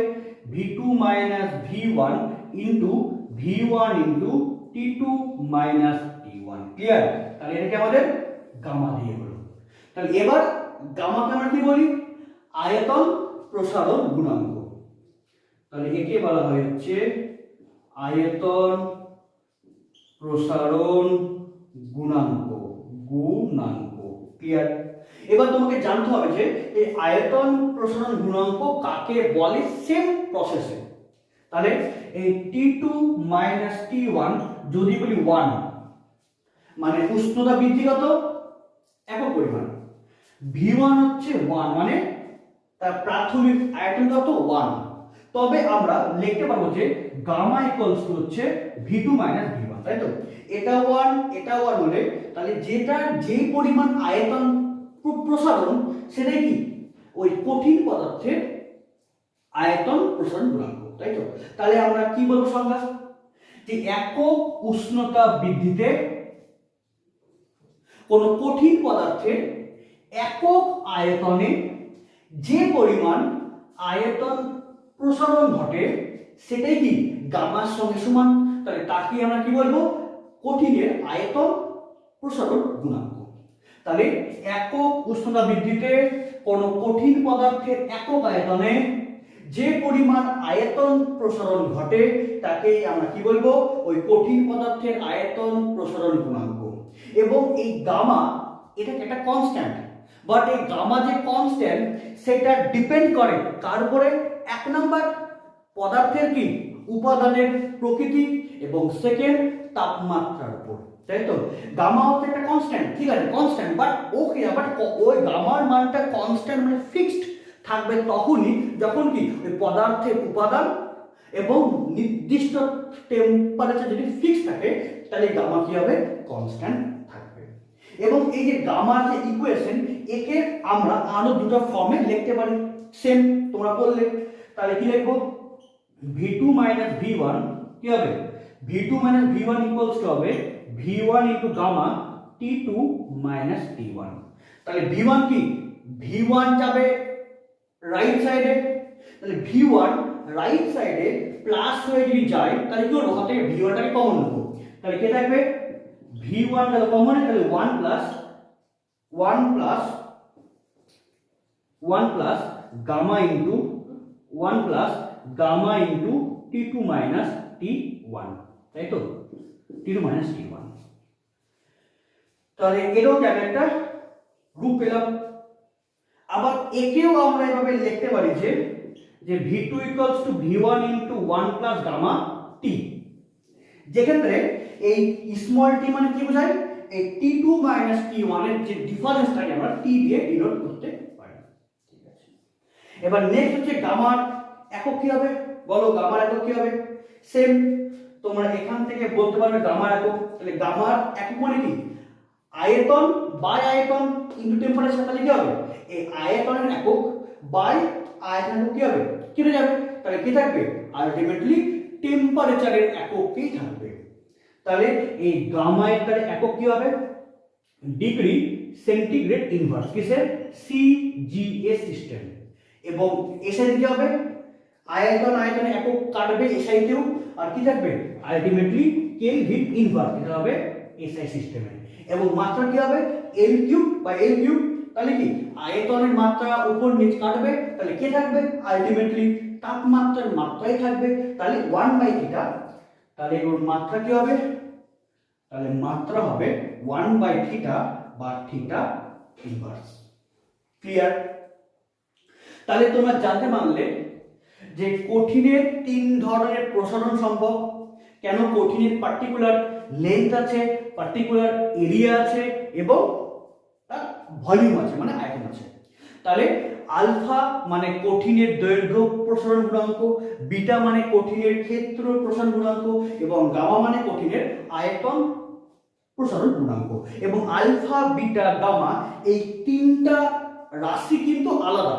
v2 minus v1 into v1 into t2 minus t1। Clear? তাহলে এটাকে আমাদের গামা দিয়ে হলো। তাহলে এবার গামাকে আমরা কি বলি? আয়তন প্রসারণ গুণাঙ্ক। তাহলে একে বলা হচ্ছে আয়তন প্রসারণ গুণাঙ্ক। ক্লিয়ার? এবার তোমাকে জানতে হবে যে এই আয়তন প্রসারণ গুণাঙ্ক কাকে বলে সেম প্রসেসে। তাহলে এই t2 minus t1 যদি বলি 1 মানে উষ্ণতা বৃদ্ধিগত একক পরিমাণ, v1 হচ্ছে 1 মানে তার প্রাথমিক আয়তন কত? 1। তবে আমরা লিখতে পারবো যে গামা ইকুয়ালস টু হচ্ছে v2 minus v1, তাই তো? এটা 1 এটা 1 হলে তাহলে যেটা যে পরিমাণ আয়তন প্রসারণ সেটাই কি ওই কঠিন পদার্থের আয়তন প্রসারণ গুণাঙ্ক, তাই তো? তাহলে আমরা কি বলবো সংজ্ঞা? যে একক উষ্ণতা বৃদ্ধিতে কোন কঠিন পদার্থের একক আয়তনে যে পরিমাণ আয়তন প্রসারণ ঘটে সেটাই কি গামার সঙ্গে সমান। তাহলে তাকে আমরা কি বলবো? কঠিনের আয়তন প্রসারণ গুণাঙ্ক। তাহলে একক উষ্ণতা বৃদ্ধিতে কোন কঠিন পদার্থের একক আয়তনে যে পরিমাণ আয়তন প্রসারণ ঘটে তাকেই আমরা কি বলবো? ওই কঠিন পদার্থের আয়তন প্রসারণ গুণাঙ্ক। এবং এই গামা এটা একটা কনস্ট্যান্ট, বাট এই গামা যে কনস্ট্যান্ট সেটা ডিপেন্ড করে কার উপরে? এক নাম্বার পদার্থের কি উপাদানের প্রকৃতি এবং সেকেন্ড তাপমাত্রার উপর, তাই তো? গামা হচ্ছে একটা কনস্ট্যান্ট, ঠিক আছে, কনস্ট্যান্ট, বাট ওকে বাট ওই গামার মানটা কনস্ট্যান্ট মানে ফিক্সড থাকবে তখনই যখন কি ওই পদার্থের উপাদান এবং নির্দিষ্ট টেম্পারেচার যদি ফিক্স থাকে তাহলে গামা কি হবে? কনস্ট্যান্ট থাকবে। এবং এই যে গামার যে ইকুয়েশন একে আমরা আরো দুটো ফর্মে লিখতে পারি, সেম তোমরা বললে। তাহলে কি লিখবো? v2 minus v1 কি হবে? v2 minus v1 equals to হবে v1 into gamma t2 minus t1। তাহলে v1 কি? v1 যাবে রাইট সাইডে, তাহলে v1 রাইট সাইডে প্লাস হয়ে যদি যায় তাহলে কি হলো? ওখান থেকে v1 টাকে কমন নেবো, তাহলে কে থাকবে? v1 গেল কমন, তাহলে 1 plus gamma into 1 plus gamma into t2 minus t1, তাই তো? t2 minus t1। তাহলে এরও কেন একটা রূপ পেলাম। আবার একেও আমরা এভাবে লিখতে পারি যে v2 equals to v1 into 1 plus gamma t, যেক্ষেত্রে এই স্মল t মানে কি বোঝায়? এই t2 মাইনাস t1 এর যে ডিফারেন্সটাকে আমরা t দিয়ে ডিনোট করতে পারি, ঠিক আছে? এবার নেক্সট হচ্ছে গামার একক কি হবে? বলো গামার একক কি হবে? সেম তোমরা এখান থেকে বলতে পারবে গামার একক। তাহলে গামার একক মানে কি? আয়তন বাই আয়তন ইনটু টেম্পারেচার। তাহলে কি হবে? এই আয়তনের একক বাই আয়তন একক কি হবে? কেটে যাবে, তাহলে কি থাকবে? আলটিমেটলি টেম্পারেচারের এককই থাকবে। তাহলে এই গামা এর একক কি হবে? ডিগ্রি সেন্টিগ্রেড ইনভার্স, কিসের? CGS system. এবং এসআই কি হবে, আয়তন একক কাটবে এসআইতেও, আর কি থাকবে আলটিমেটলি কেলভিন ইনভার্স, এটা হবে এসআই সিস্টেমে। এবং মাত্রা কি হবে এল কিউব বা এল কিউব, তাহলে কি আয়তনের মাত্রা উপর নিচ কাটবে, তাহলে কে থাকবে আলটিমেটলি তাপমাত্রার মাত্রাই থাকবে, তাহলে 1/θ, তাহলে এর মাত্রা কি হবে, তাহলে মাত্রা হবে 1/θ বা থিটা ইনভার্স। ক্লিয়ার? তাহলে তোমরা জানতে পারলে যে কঠিনের 3 ধরনের প্রসারণ সম্ভব। কেন? কঠিনের পার্টিকুলার লেন্থ আছে, পার্টিকুলার এরিয়া আছে এবং তার ভলিউম আছে, মানে আয়তন আছে। তাহলে আলফা মানে কঠিনের দৈর্ঘ্য প্রসারণ গুণাঙ্ক, বিটা মানে কঠিনের ক্ষেত্র প্রসারণ গুণাঙ্ক এবং গামা মানে কঠিনের আয়তন প্রসারণ গুণাঙ্ক। এবং আলফা বিটা গামা এই 3টা রাশি কিন্তু আলাদা।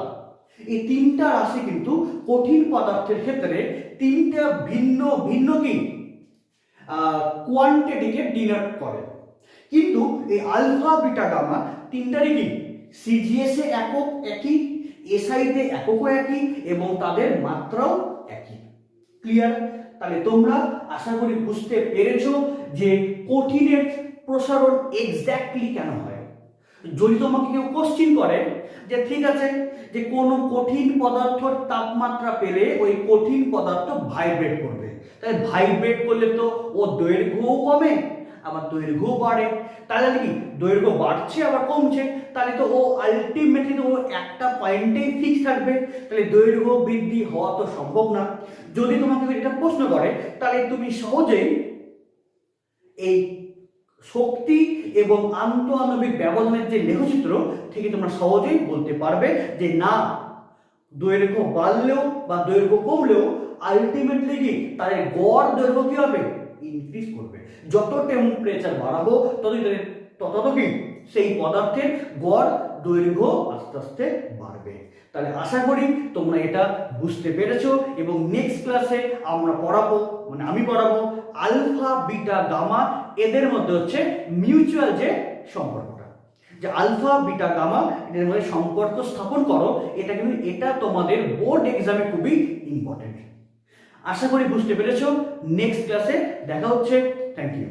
এই 3টা রাশি কিন্তু কঠিন পদার্থের ক্ষেত্রে 3টা ভিন্ন ভিন্ন কি কোয়ান্টিটিকে ডিনোট করে। কিন্তু এই আলফা বিটা গামা 3টারই কি সিজিএস এ একক একই, এসআইতে এককও একই এবং তাদের মাত্রাও একই। ক্লিয়ার? তাহলে তোমরা আশা করি বুঝতে পেরেছো যে কঠিনের প্রসারণ এক্স্যাক্টলি কেন হয়। যদি তোমাকে কেউ কোশ্চিন করে যে ঠিক আছে যে কোনো কঠিন পদার্থের তাপমাত্রা পেলে ওই কঠিন পদার্থ ভাইব্রেট করবে, তাই ভাইব্রেট করলে তো ও দৈর্ঘ্যও কমে আবার দৈর্ঘ্যও বাড়ে, তাহলে কি দৈর্ঘ্য বাড়ছে আবার কমছে, তাহলে তো ও আলটিমেটলি তো ও একটা পয়েন্টেই ফিক্স থাকবে, তাহলে দৈর্ঘ্য বৃদ্ধি হওয়া তো সম্ভব না। যদি তোমাকে এটা প্রশ্ন করে তাহলে তুমি সহজেই এই শক্তি এবং আন্তঃআণবিক ব্যবধানের যে লেখচিত্র থেকে তোমরা সহজেই বলতে পারবে যে না, দৈর্ঘ্য বাড়লেও বা দৈর্ঘ্য কমলেও আলটিমেটলি কি তাদের গড় দৈর্ঘ্য কি হবে ইনক্রিজ করবে। যত টেম্পারেচার বাড়াবো তত কি সেই পদার্থের গড় দৈর্ঘ্য আস্তে আস্তে বাড়বে। তাহলে আশা করি তোমরা এটা বুঝতে পেরেছো এবং নেক্সট ক্লাসে আমরা পড়াবো, মানে আমি পড়াবো আলফা বিটা গামা, এদের মধ্যে হচ্ছে মিউচুয়াল যে সম্পর্কটা, যে আলফা বিটা গামা এদের মধ্যে সম্পর্ক স্থাপন করো, এটা কিন্তু এটা তোমাদের বোর্ড এক্সামে খুবই ইম্পর্টেন্ট। আশা করি বুঝতে পেরেছো। নেক্সট ক্লাসে দেখা হচ্ছে। Thank you.